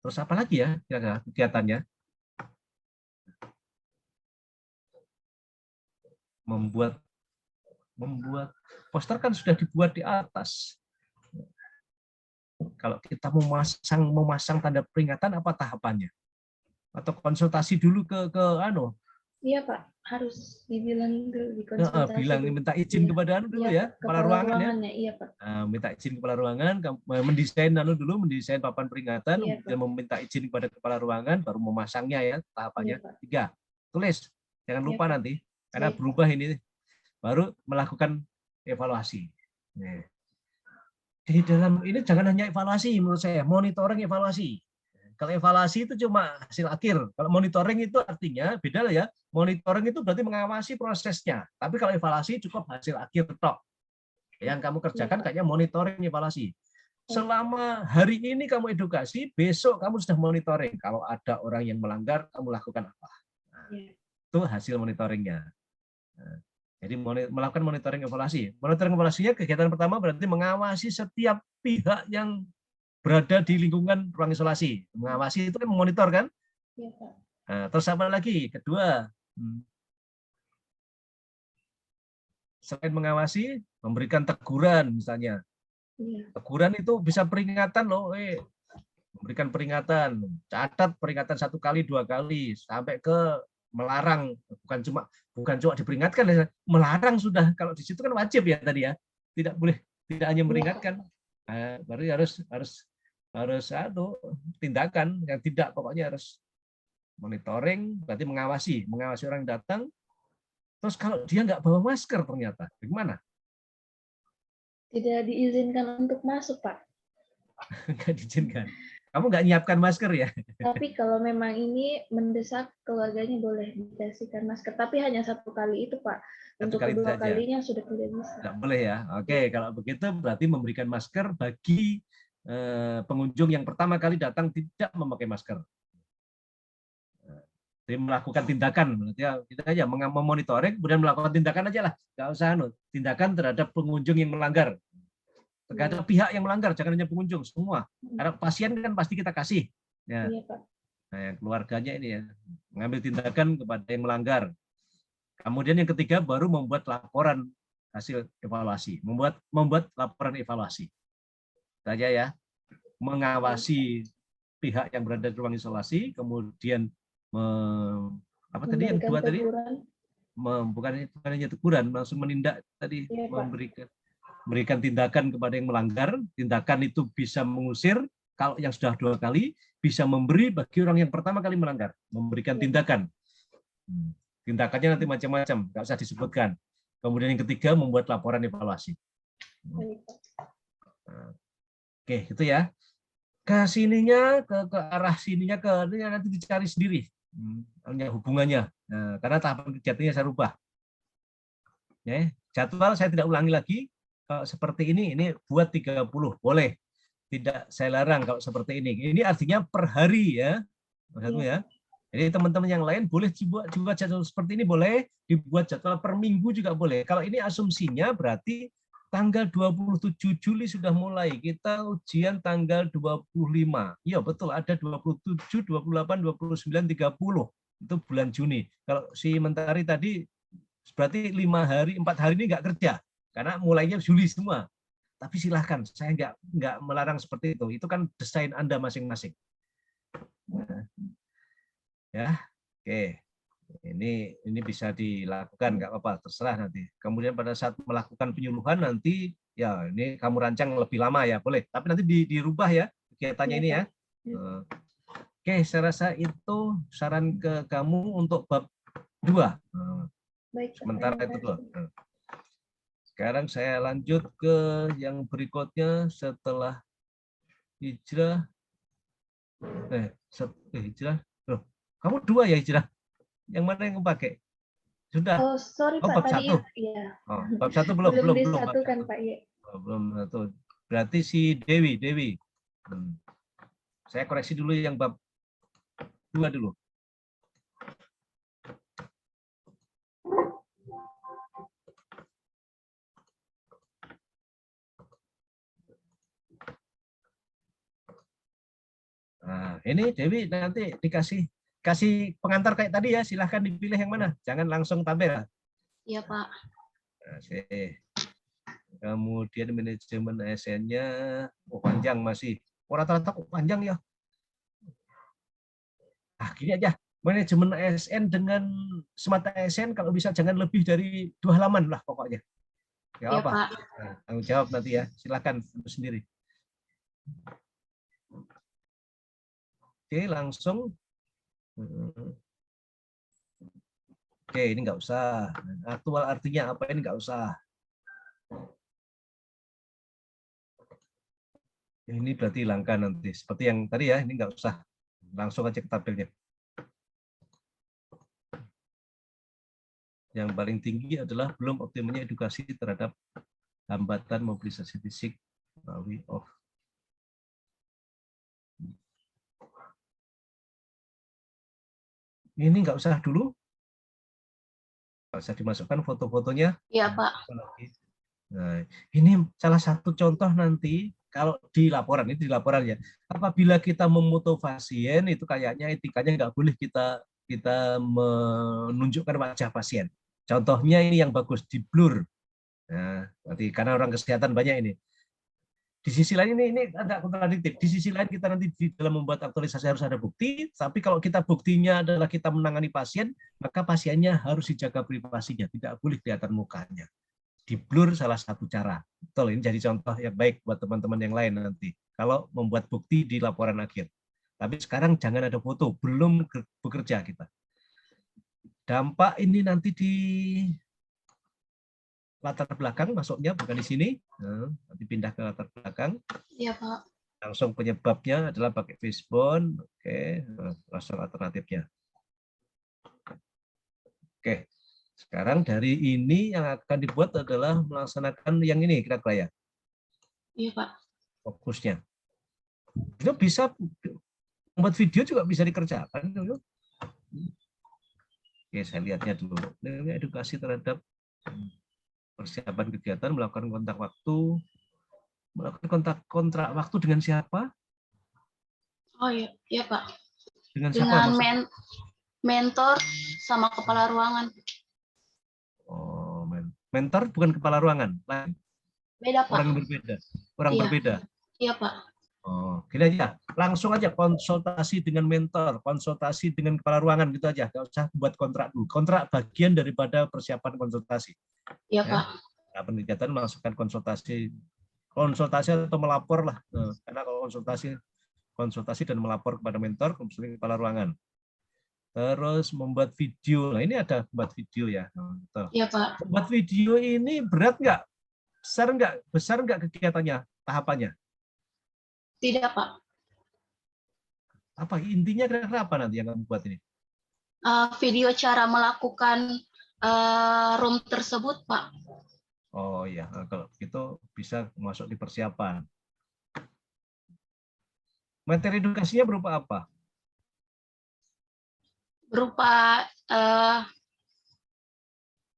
Speaker 3: Terus apa lagi ya kira-kira kegiatannya? Membuat poster kan sudah dibuat di atas. Kalau kita memasang tanda peringatan, apa tahapannya? Atau konsultasi dulu ke
Speaker 5: Iya Pak, harus dibilang dulu, dikonsultasi.
Speaker 3: Minta izin kepada dulu ya, kepala ruangan ya.
Speaker 5: Iya Pak.
Speaker 3: Minta izin kepala ruangan, mendesain papan peringatan, kemudian meminta izin kepada kepala ruangan, baru memasangnya ya tahapannya. 3, tulis, jangan lupa nanti, karena berubah ini, baru melakukan evaluasi. Di dalam ini jangan hanya evaluasi menurut saya, monitoring evaluasi. Kalau evaluasi itu cuma hasil akhir. Kalau monitoring itu artinya beda lah ya. Monitoring itu berarti mengawasi prosesnya. Tapi kalau evaluasi cukup hasil akhir tok. Yang kamu kerjakan kayaknya monitoring evaluasi. Selama hari ini kamu edukasi, besok kamu sudah monitoring. Kalau ada orang yang melanggar, kamu lakukan apa? Itu hasil monitoringnya. Jadi melakukan monitoring evaluasi. Monitoring evaluasinya kegiatan pertama berarti mengawasi setiap pihak yang berada di lingkungan ruang isolasi. Mengawasi itu kan memonitor kan?
Speaker 5: Iya, Pak.
Speaker 3: Nah, terus apa lagi? Kedua, selain mengawasi, memberikan teguran misalnya.
Speaker 5: Iya.
Speaker 3: Teguran itu bisa peringatan loh, memberikan peringatan, catat peringatan 1 kali, 2 kali, sampai ke melarang. Bukan cuma diperingatkan, melarang sudah. Kalau di situ kan wajib ya tadi ya, tidak boleh tidak hanya meringatkan, baru harus tindakan yang tidak, pokoknya harus monitoring, berarti mengawasi orang yang datang. Terus kalau dia nggak bawa masker ternyata, bagaimana?
Speaker 5: Tidak diizinkan untuk masuk, Pak.
Speaker 3: Nggak diizinkan. Kamu nggak nyiapkan masker ya?
Speaker 5: Tapi kalau memang ini mendesak, keluarganya boleh dikasihkan masker. Tapi hanya 1 kali itu, Pak.
Speaker 3: Satu
Speaker 5: Untuk
Speaker 3: kali
Speaker 5: kedua
Speaker 3: saja.
Speaker 5: kalinya sudah tidak bisa.
Speaker 3: Nggak boleh ya. Oke, kalau begitu berarti memberikan masker bagi pengunjung yang pertama kali datang tidak memakai masker. Jadi melakukan tindakan, berarti ya kita aja memonitoring, kemudian melakukan tindakan aja lah, nggak usah tindakan terhadap pengunjung yang melanggar, terhadap pihak yang melanggar, jangan hanya pengunjung, semua. Karena pasien kan pasti kita kasih, ya.
Speaker 5: Iya, Pak.
Speaker 3: Nah, yang keluarganya ini ya, mengambil tindakan kepada yang melanggar. Kemudian yang ketiga baru membuat laporan hasil evaluasi, membuat laporan evaluasi. Saja ya, mengawasi pihak yang berada di ruang isolasi, kemudian apa tadi yang dua tadi? Bukan hanya teguran, langsung menindak tadi,
Speaker 5: ya,
Speaker 3: memberikan tindakan kepada yang melanggar. Tindakan itu bisa mengusir, kalau yang sudah 2 kali, bisa memberi bagi orang yang pertama kali melanggar, memberikan tindakan. Tindakannya nanti macam-macam, nggak usah disebutkan. Kemudian yang ketiga membuat laporan evaluasi. Oke, itu ya. Ke sininya, ke arah sininya, nanti dicari sendiri. Hubungannya. Nah, karena tahapan kegiatannya saya rubah. Ya, jadwal saya tidak ulangi lagi. Kalau seperti ini buat 30, boleh. Tidak saya larang kalau seperti ini. Ini artinya per hari ya. Maksudnya ya. Jadi teman-teman yang lain boleh dibuat jadwal seperti ini, boleh dibuat jadwal per minggu juga boleh. Kalau ini asumsinya berarti tanggal 27 Juli sudah mulai. Kita ujian tanggal 25. Iya betul, ada 27, 28, 29, 30. Itu bulan Juni. Kalau si Mentari tadi berarti 4 hari ini nggak kerja. Karena mulainya Juli semua. Tapi silahkan, saya nggak melarang seperti itu. Itu kan desain Anda masing-masing. Nah, ya, oke. Ini bisa dilakukan, nggak apa-apa, terserah nanti. Kemudian pada saat melakukan penyuluhan nanti, ya ini kamu rancang lebih lama ya, boleh. Tapi nanti dirubah ya kegiatannya ini ya. Oke, saya rasa itu saran ke kamu untuk bab 2.
Speaker 5: Baik,
Speaker 3: sementara itu dulu. Sekarang saya lanjut ke yang berikutnya setelah hijrah. Hijrah. Loh, kamu 2 ya hijrah? Yang mana yang pakai? Sudah.
Speaker 5: Oh, sorry Pak,
Speaker 3: bab
Speaker 5: tadi
Speaker 3: 1.
Speaker 5: ya.
Speaker 3: Oh, bab 1 belum
Speaker 5: disatukan Pak ya.
Speaker 3: Belum satu. Berarti si Dewi. Saya koreksi dulu yang bab 2 dulu. Nah, ini Dewi nanti kasih pengantar kayak tadi ya, silahkan dipilih yang mana, jangan langsung tampil.
Speaker 5: Iya Pak.
Speaker 3: Oke. Kemudian manajemen ASN-nya panjang masih. Rata-rata panjang ya. Gini aja, manajemen ASN dengan Smart ASN kalau bisa jangan lebih dari 2 halaman lah pokoknya. Ya, apa? Pak. Nah, tanggung jawab nanti ya, silakan sendiri. Oke, langsung. Oke, ini nggak usah. Aktual artinya apa ini nggak usah. Ini berarti hilangkan nanti. Seperti yang tadi ya, ini nggak usah. Langsung aja ke tabelnya. Yang paling tinggi adalah belum optimalnya edukasi terhadap hambatan mobilisasi fisik melalui off. Ini nggak usah dulu. Nggak usah dimasukkan foto-fotonya.
Speaker 5: Iya, Pak.
Speaker 3: Nah, ini salah satu contoh nanti kalau di laporan, ini di laporan ya. Apabila kita memoto pasien, itu kayaknya etikanya nggak boleh kita menunjukkan wajah pasien. Contohnya ini yang bagus, di blur. Nah, berarti karena orang kesehatan banyak ini. Di sisi lain ini agak kontradiktif. Di sisi lain kita nanti di dalam membuat aktualisasi harus ada bukti, tapi kalau kita buktinya adalah kita menangani pasien, maka pasiennya harus dijaga privasinya, tidak boleh kelihatan mukanya. di blur salah satu cara. Betul, ini jadi contoh yang baik buat teman-teman yang lain nanti. Kalau membuat bukti di laporan akhir. Tapi sekarang jangan ada foto, belum bekerja kita. Dampak ini nanti di latar belakang masuknya, bukan di sini. Nah, nanti pindah ke latar belakang.
Speaker 5: Iya, Pak.
Speaker 3: Langsung penyebabnya adalah pakai fishbone. Oke, langsung alternatifnya. Oke. Sekarang dari ini yang akan dibuat adalah melaksanakan yang ini kira-kira ya.
Speaker 5: Iya, Pak.
Speaker 3: Fokusnya. Itu bisa membuat video juga bisa dikerjakan. Oke, saya lihatnya dulu. Ini edukasi terhadap persiapan kegiatan, melakukan kontak waktu, melakukan kontrak waktu dengan siapa?
Speaker 5: Oh iya, iya Pak.
Speaker 3: Dengan siapa?
Speaker 5: Dengan
Speaker 3: Maksudnya?
Speaker 5: mentor sama kepala ruangan.
Speaker 3: Oh, mentor bukan kepala ruangan, lain.
Speaker 5: Beda Pak.
Speaker 3: Orang yang berbeda. Orang
Speaker 5: Iya.
Speaker 3: berbeda.
Speaker 5: Iya Pak.
Speaker 3: Oh, gini aja, langsung aja konsultasi dengan mentor, konsultasi dengan kepala ruangan gitu aja, nggak usah buat kontrak dulu. Kontrak bagian daripada persiapan konsultasi.
Speaker 5: Iya
Speaker 3: Ya.
Speaker 5: Pak.
Speaker 3: Nah, kegiatan masukkan konsultasi atau melapor lah, karena kalau konsultasi dan melapor kepada mentor, kemudian kepala ruangan. Terus membuat video, nah ini ada membuat video ya.
Speaker 5: Iya Pak.
Speaker 3: Membuat video ini berat nggak? Besar nggak kegiatannya, tahapannya?
Speaker 5: Tidak Pak.
Speaker 3: Apa intinya kira-kira apa nanti yang kamu buat ini?
Speaker 5: Video cara melakukan room tersebut Pak.
Speaker 3: Oh iya, kalau itu bisa masuk di persiapan. Materi edukasinya berupa apa?
Speaker 5: Berupa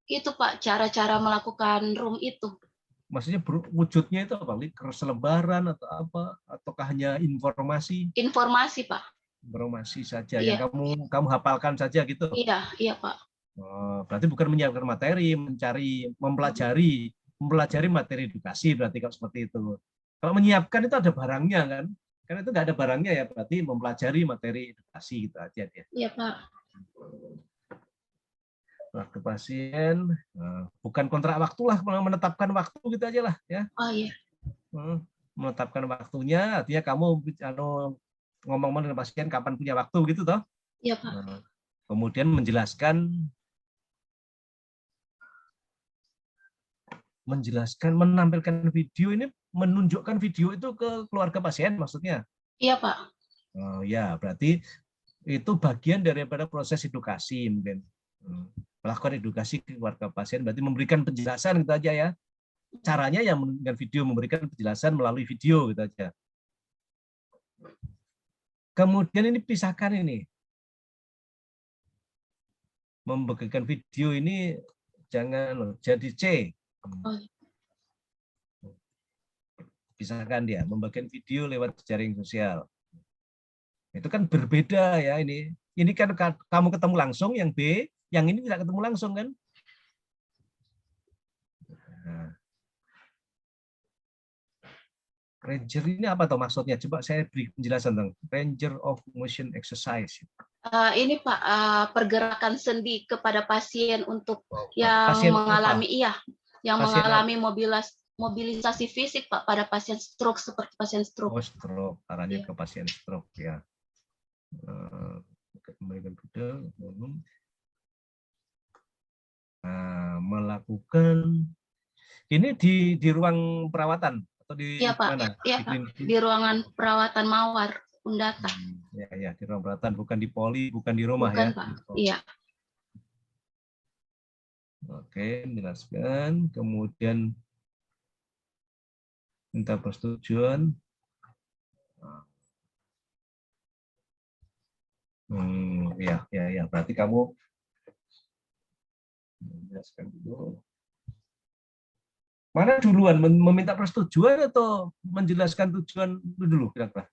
Speaker 5: itu Pak, cara-cara melakukan room itu.
Speaker 3: Maksudnya wujudnya itu apa? Selebaran atau apa? Ataukah hanya informasi?
Speaker 5: Informasi Pak.
Speaker 3: Informasi saja.
Speaker 5: Iya.
Speaker 3: Yang kamu hafalkan saja gitu.
Speaker 5: Iya, iya Pak.
Speaker 3: Oh, berarti bukan menyiapkan materi, mempelajari materi edukasi berarti kalau seperti itu. Kalau menyiapkan itu ada barangnya kan? Karena itu nggak ada barangnya ya, berarti mempelajari materi edukasi gitu aja dia.
Speaker 5: Iya Pak.
Speaker 3: Waktu pasien, bukan kontrak waktu lah, menetapkan waktu gitu aja lah ya.
Speaker 5: Oh iya.
Speaker 3: Menetapkan waktunya, artinya kamu ngomong dengan pasien kapan punya waktu gitu toh.
Speaker 5: Iya Pak.
Speaker 3: Kemudian menampilkan video ini, menunjukkan video itu ke keluarga pasien maksudnya.
Speaker 5: Iya Pak.
Speaker 3: Oh ya, berarti itu bagian daripada proses edukasi mungkin. Melakukan edukasi ke keluarga pasien berarti memberikan penjelasan gitu aja ya. Caranya yang dengan video, memberikan penjelasan melalui video gitu aja. Kemudian ini pisahkan ini. Membagikan video ini jangan jadi C. Pisahkan dia, membagikan video lewat jaring sosial. Itu kan berbeda ya ini. Ini kan kamu ketemu langsung, yang B, yang ini tidak ketemu langsung kan? Nah. Ranger ini apa tuh maksudnya? Coba saya beri penjelasan tentang Ranger of Motion Exercise.
Speaker 5: Ini Pak, pergerakan sendi kepada pasien untuk yang
Speaker 3: pasien
Speaker 5: mengalami
Speaker 3: pasien
Speaker 5: mengalami mobilisasi fisik Pak pada pasien stroke seperti pasien stroke.
Speaker 3: Oh, stroke, arahnya ke pasien stroke ya. Melakukan ini di ruang perawatan atau di mana?
Speaker 5: Iya Pak, di ruangan perawatan Mawar Undata.
Speaker 3: Ya, di ruang perawatan, bukan di poli, bukan di rumah
Speaker 5: bukan,
Speaker 3: ya.
Speaker 5: Pak. Iya.
Speaker 3: Oke, menjelaskan, kemudian minta persetujuan. Ya, berarti kamu menjelaskan dulu. Mana duluan, meminta persetujuan atau menjelaskan tujuan dulu kira-kira?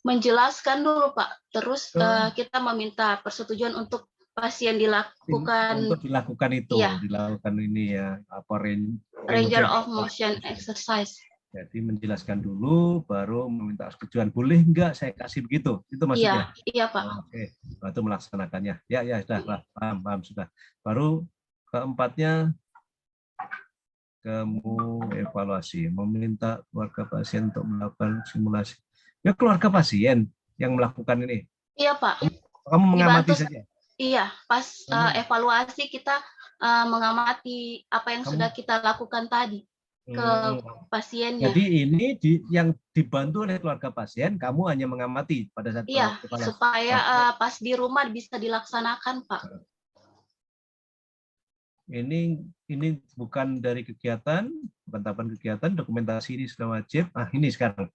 Speaker 5: Menjelaskan dulu Pak, terus kita meminta persetujuan untuk pasien dilakukan.
Speaker 3: Untuk dilakukan itu,
Speaker 5: iya.
Speaker 3: Dilakukan ini ya, apa
Speaker 5: Ranger of Motion Exercise.
Speaker 3: Jadi menjelaskan dulu, baru meminta persetujuan. Boleh enggak saya kasih begitu? Itu maksudnya?
Speaker 5: Iya Pak.
Speaker 3: Oke, itu melaksanakannya. Ya, sudah, paham sudah. Baru keempatnya, kamu evaluasi, meminta keluarga pasien untuk melakukan simulasi. Ya keluarga pasien yang melakukan ini.
Speaker 6: Iya, Pak.
Speaker 3: Kamu mengamati
Speaker 6: Dibantu,
Speaker 3: saja.
Speaker 6: iya, pas evaluasi kita mengamati apa yang
Speaker 3: Kamu-
Speaker 6: sudah kita lakukan tadi ke pasiennya.
Speaker 3: Jadi ini yang dibantu oleh keluarga pasien, kamu hanya mengamati pada saat
Speaker 6: Iya,
Speaker 3: evaluasi.
Speaker 6: supaya pas di rumah bisa dilaksanakan, Pak.
Speaker 3: Ini bukan dari kegiatan, bukan tahapan kegiatan, dokumentasi ini sudah wajib. Ini sekarang.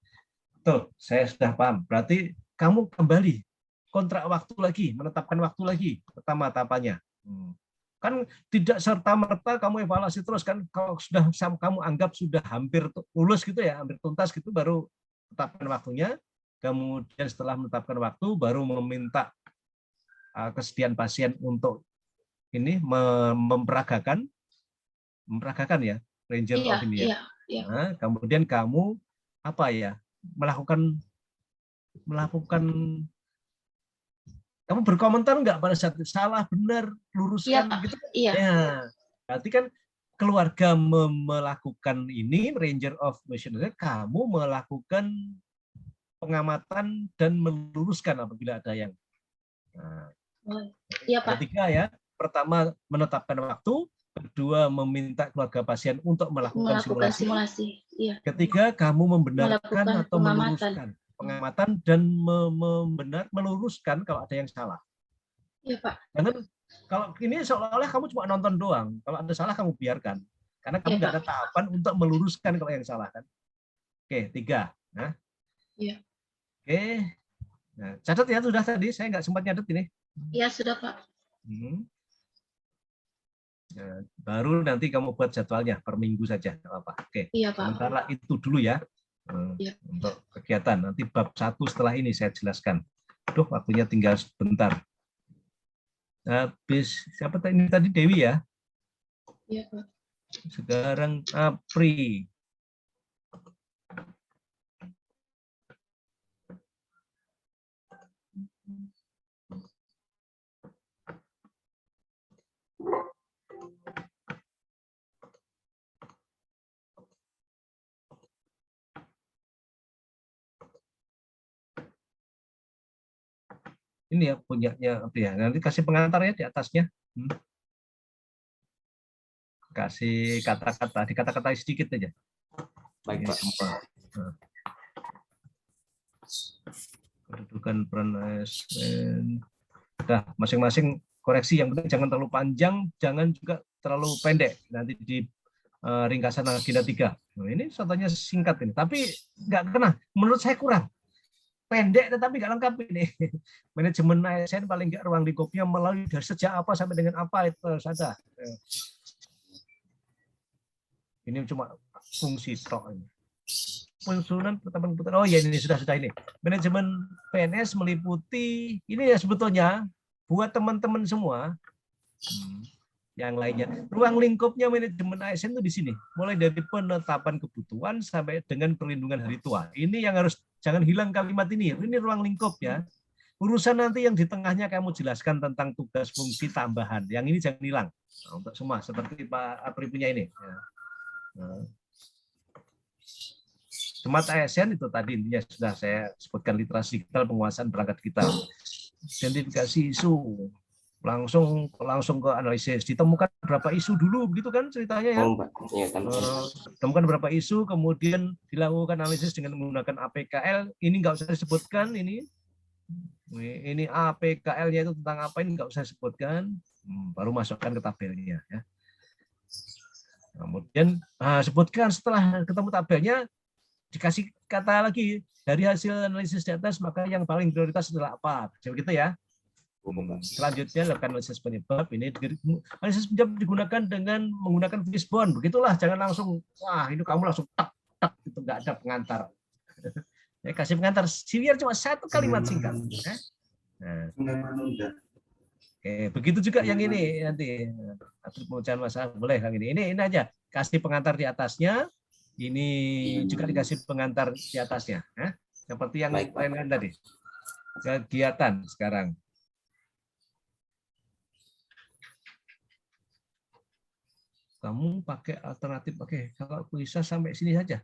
Speaker 3: Tuh, saya sudah paham. Berarti kamu kembali kontrak waktu lagi, menetapkan waktu lagi pertama tahapannya. Kan tidak serta-merta kamu evaluasi terus kan, kalau sudah kamu anggap sudah hampir lulus gitu ya, hampir tuntas gitu, baru tetapkan waktunya. Kemudian setelah menetapkan waktu baru meminta kesediaan pasien untuk ini memperagakan ya, ranger of ini ya.
Speaker 6: Iya.
Speaker 3: Nah, kemudian kamu apa ya, melakukan kamu berkomentar nggak pada saat salah benar luruskan gitu?
Speaker 6: Iya.
Speaker 3: Ya, berarti kan keluarga melakukan ini, ranger of mission, kamu melakukan pengamatan dan meluruskan apabila ada yang.
Speaker 6: Iya, Pak.
Speaker 3: Ketiga ya, pertama menetapkan waktu, kedua meminta keluarga pasien untuk melakukan simulasi.
Speaker 6: Iya.
Speaker 3: Ketiga, kamu membenarkan atau
Speaker 6: pengamatan.
Speaker 3: meluruskan pengamatan dan meluruskan kalau ada yang salah.
Speaker 6: Iya, Pak.
Speaker 3: Jangan kalau ini seolah-olah kamu cuma nonton doang. Kalau ada salah kamu biarkan, karena kamu nggak ada tahapan untuk meluruskan kalau yang salah kan. Oke, 3. Nah.
Speaker 6: Iya.
Speaker 3: Oke. Nah, catat ya sudah tadi, saya nggak sempat nyatet ini.
Speaker 6: Iya, sudah, Pak.
Speaker 3: Nah, baru nanti kamu buat jadwalnya per minggu saja, nggak apa-apa. Oke.
Speaker 6: Iya, Pak.
Speaker 3: Sementara itu dulu ya.
Speaker 6: Iya.
Speaker 3: Untuk kegiatan nanti bab 1 setelah ini saya jelaskan. Aduh, waktunya tinggal sebentar. Habis siapa ini tadi, Dewi ya?
Speaker 6: Iya, Pak.
Speaker 3: Sekarang Apri. Ini ya punyanya ya. Nanti kasih pengantarnya di atasnya. Kasih kata-kata, dikata-katai sedikit aja.
Speaker 7: Baik, Pak.
Speaker 3: Kedudukan peran ASN. Nah, masing-masing koreksi, yang penting jangan terlalu panjang, jangan juga terlalu pendek. Nanti di ringkasan agenda 3. Nah, ini contohnya singkat ini, tapi nggak kena. Menurut saya kurang. Pendek tetapi nggak lengkap ini. Manajemen ASN paling nggak ruang lingkupnya melalui dari sejak apa sampai dengan apa itu saja. Ini cuma fungsi tok ini. Penyusunan penetapan. Oh ya, ini sudah ini. Manajemen PNS meliputi ini ya sebetulnya buat teman-teman semua. Yang lainnya, ruang lingkupnya manajemen ASN itu di sini, mulai dari penetapan kebutuhan sampai dengan perlindungan hari tua. Ini yang harus jangan hilang kalimat ini. Ini ruang lingkup ya. Urusan nanti yang di tengahnya kamu jelaskan tentang tugas fungsi tambahan. Yang ini jangan hilang. Nah, untuk semua seperti Pak Apri punya ini. Nah. Smart ASN itu tadi intinya sudah saya sebutkan, literasi digital, penguasaan perangkat digital, identifikasi isu, langsung ke analisis, ditemukan berapa isu dulu begitu kan ceritanya ya. Temukan berapa isu, kemudian dilakukan analisis dengan menggunakan APKL. Ini nggak usah disebutkan, ini APKL-nya itu tentang apa, ini nggak usah disebutkan, baru masukkan ke tabelnya ya. Kemudian sebutkan setelah ketemu tabelnya, dikasih kata lagi, dari hasil analisis di atas maka yang paling prioritas adalah apa, begitu ya. Selanjutnya lakukan analisis penyebab. Ini analisis penyebab digunakan dengan menggunakan fishbone, begitulah, jangan langsung wah ini kamu langsung tak itu, nggak ada pengantar. Ya, kasih pengantar biar cuma satu kalimat singkat. Nah. Oke, begitu juga yang ini nanti atribut pemecahan masalah boleh yang ini aja kasih pengantar di atasnya. Ini juga dikasih pengantar di atasnya, seperti yang lain tadi. Kegiatan sekarang. kamu pakai alternatif. Oke, kalau bisa sampai sini saja.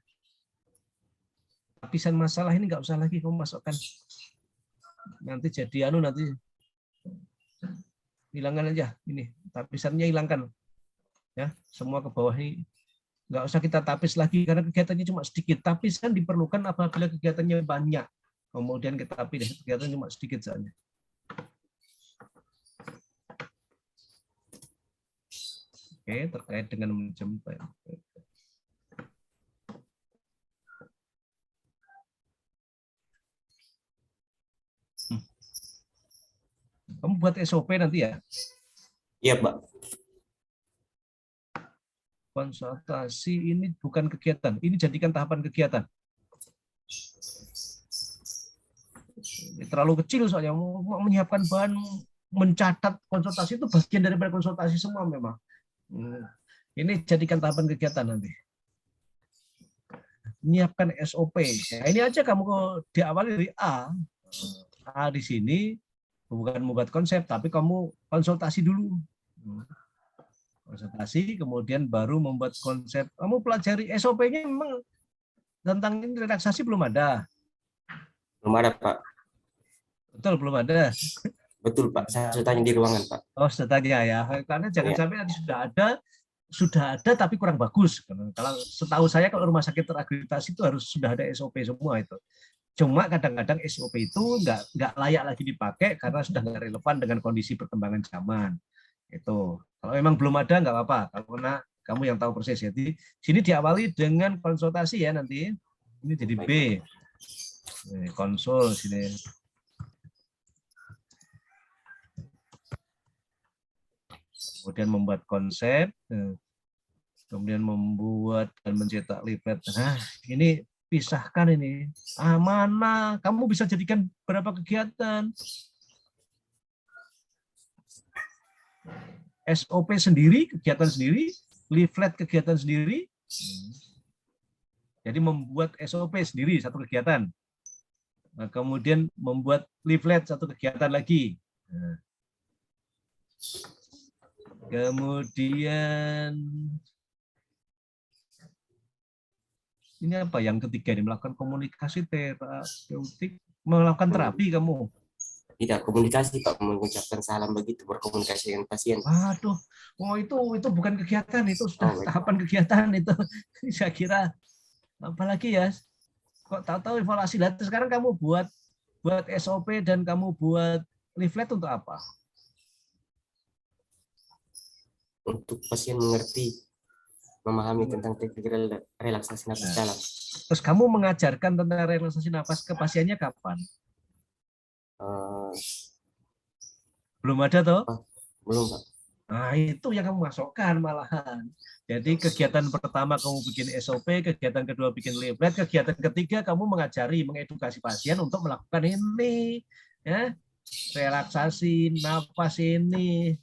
Speaker 3: Lapisan masalah ini nggak usah lagi kamu masukkan. Nanti jadi nanti hilangkan aja ini. Tapisannya hilangkan. Ya, semua ke bawah ini nggak usah kita tapis lagi karena kegiatannya cuma sedikit. Tapisan diperlukan apabila kegiatannya banyak. Kemudian kita pilih kegiatan cuma sedikit saja. Oke, terkait dengan menjemput. Kamu buat SOP nanti ya?
Speaker 7: Iya, Pak.
Speaker 3: Konsultasi ini bukan kegiatan, ini jadikan tahapan kegiatan. Ini terlalu kecil soalnya, mau menyiapkan bahan, mencatat konsultasi itu bagian daripada konsultasi semua memang. Ini jadikan tahapan kegiatan nanti. Menyiapkan SOP. Nah, ini aja kamu diawali dari A. A di sini bukan membuat konsep, tapi kamu konsultasi dulu. Konsultasi, kemudian baru membuat konsep. Kamu pelajari SOP-nya memang tentang ini relaksasi belum ada.
Speaker 7: Belum ada, Pak.
Speaker 3: Betul, belum ada.
Speaker 7: Betul, Pak. Saya sudah tanya di ruangan, Pak.
Speaker 3: Oh, sudah tanya ya. Karena jangan sampai nanti sudah ada tapi kurang bagus. Kalau setahu saya kalau rumah sakit terakreditasi itu harus sudah ada SOP semua itu. Cuma kadang-kadang SOP itu nggak layak lagi dipakai karena sudah nggak relevan dengan kondisi perkembangan zaman. Itu. Kalau memang belum ada nggak apa-apa. Karena kamu yang tahu persis. Jadi sini diawali dengan konsultasi ya nanti. Ini jadi B. Konsul sini. Kemudian membuat konsep, kemudian membuat dan mencetak leaflet. Nah, ini pisahkan ini. Mana? Kamu bisa jadikan berapa kegiatan? SOP sendiri, kegiatan sendiri, leaflet kegiatan sendiri. Jadi membuat SOP sendiri satu kegiatan. Nah, kemudian membuat leaflet satu kegiatan lagi. Nah. Kemudian ini apa yang ketiga ini, melakukan komunikasi terapeutik, melakukan terapi kamu.
Speaker 7: Tidak komunikasi, Pak, mengucapkan salam begitu, berkomunikasi dengan pasien.
Speaker 3: Waduh, oh itu bukan kegiatan, itu sudah tahapan kegiatan itu. Saya kira apalagi ya, kok tahu-tahu evaluasi. Lah sekarang kamu buat SOP dan kamu buat leaflet untuk apa?
Speaker 7: Untuk pasien mengerti, memahami tentang teknik relaksasi nafas dalam.
Speaker 3: Terus kamu mengajarkan tentang relaksasi nafas ke pasiennya kapan? Belum ada toh?
Speaker 7: Belum, Pak.
Speaker 3: Nah, itu yang kamu masukkan malahan. Jadi kegiatan pertama kamu bikin SOP, kegiatan kedua bikin leaflet, kegiatan ketiga kamu mengajari, mengedukasi pasien untuk melakukan ini, ya, relaksasi nafas ini.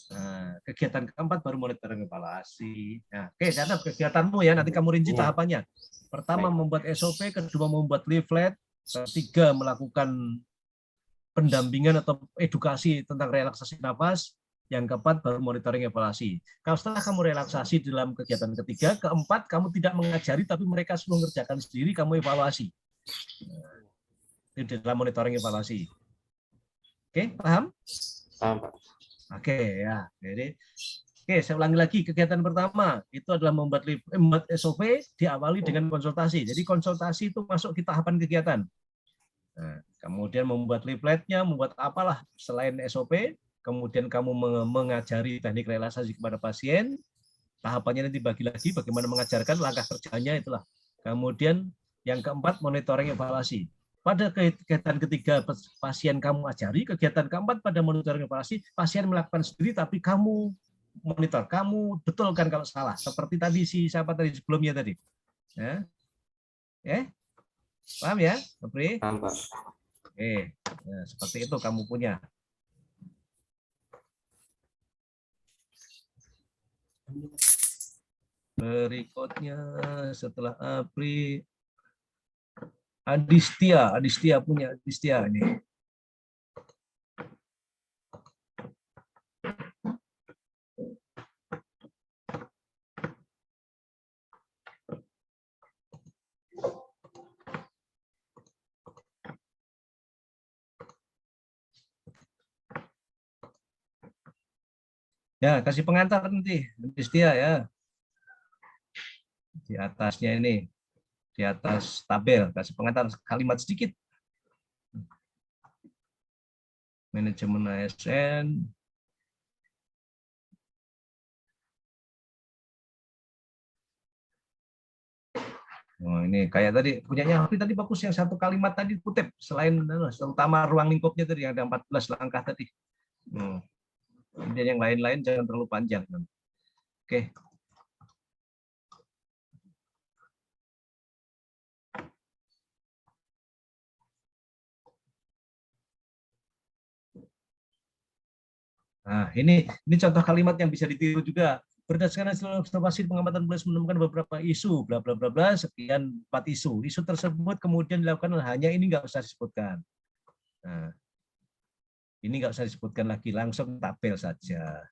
Speaker 3: Nah, kegiatan keempat baru monitoring evaluasi. Nah, oke, catat kegiatanmu ya, nanti kamu rinci tahapannya. Pertama membuat SOP, kedua membuat leaflet, ketiga melakukan pendampingan atau edukasi tentang relaksasi nafas, yang keempat baru monitoring evaluasi. Kalau setelah kamu relaksasi dalam kegiatan ketiga, keempat kamu tidak mengajari tapi mereka suruh mengerjakan sendiri, kamu evaluasi. Itu dalam monitoring evaluasi. Oke, paham?
Speaker 7: Paham, Pak.
Speaker 3: Oke ya, jadi saya ulangi lagi, kegiatan pertama itu adalah membuat SOP diawali dengan konsultasi. Jadi konsultasi itu masuk di tahapan kegiatan. Nah, kemudian membuat leafletnya, membuat apalah selain SOP, kemudian kamu mengajari teknik relaksasi kepada pasien. Tahapannya nanti bagi lagi bagaimana mengajarkan, langkah kerjanya itulah. Kemudian yang keempat monitoring evaluasi. Pada kegiatan ketiga pasien kamu ajari, kegiatan keempat pada monitoring evaluasi, pasien melakukan sendiri tapi kamu monitor, kamu betulkan kalau salah. Seperti tadi siapa tadi sebelumnya tadi. Ya. Paham ya, Bri?
Speaker 7: Paham, Pak.
Speaker 3: Oke, nah, seperti itu kamu punya. Berikutnya setelah Apri, Adistia punya Adistia ini. Ya, kasih pengantar nanti Setia ya. Di atasnya ini, di atas tabel, kasih pengantar kalimat sedikit. Manajemen ASN. Oh, ini kayak tadi punyanya Hafi tadi bagus, yang satu kalimat tadi kutip, selain terutama ruang lingkupnya tadi yang ada 14 langkah tadi. Kemudian yang lain-lain jangan terlalu panjang. Oke. Nah, ini contoh kalimat yang bisa ditiru juga. Berdasarkan hasil observasi pengamatan polisi menemukan beberapa isu, bla bla bla bla, sekian 4 isu. Isu tersebut kemudian dilakukan, hanya ini nggak usah disebutkan. Nah, ini nggak usah disebutkan lagi, langsung tabel saja.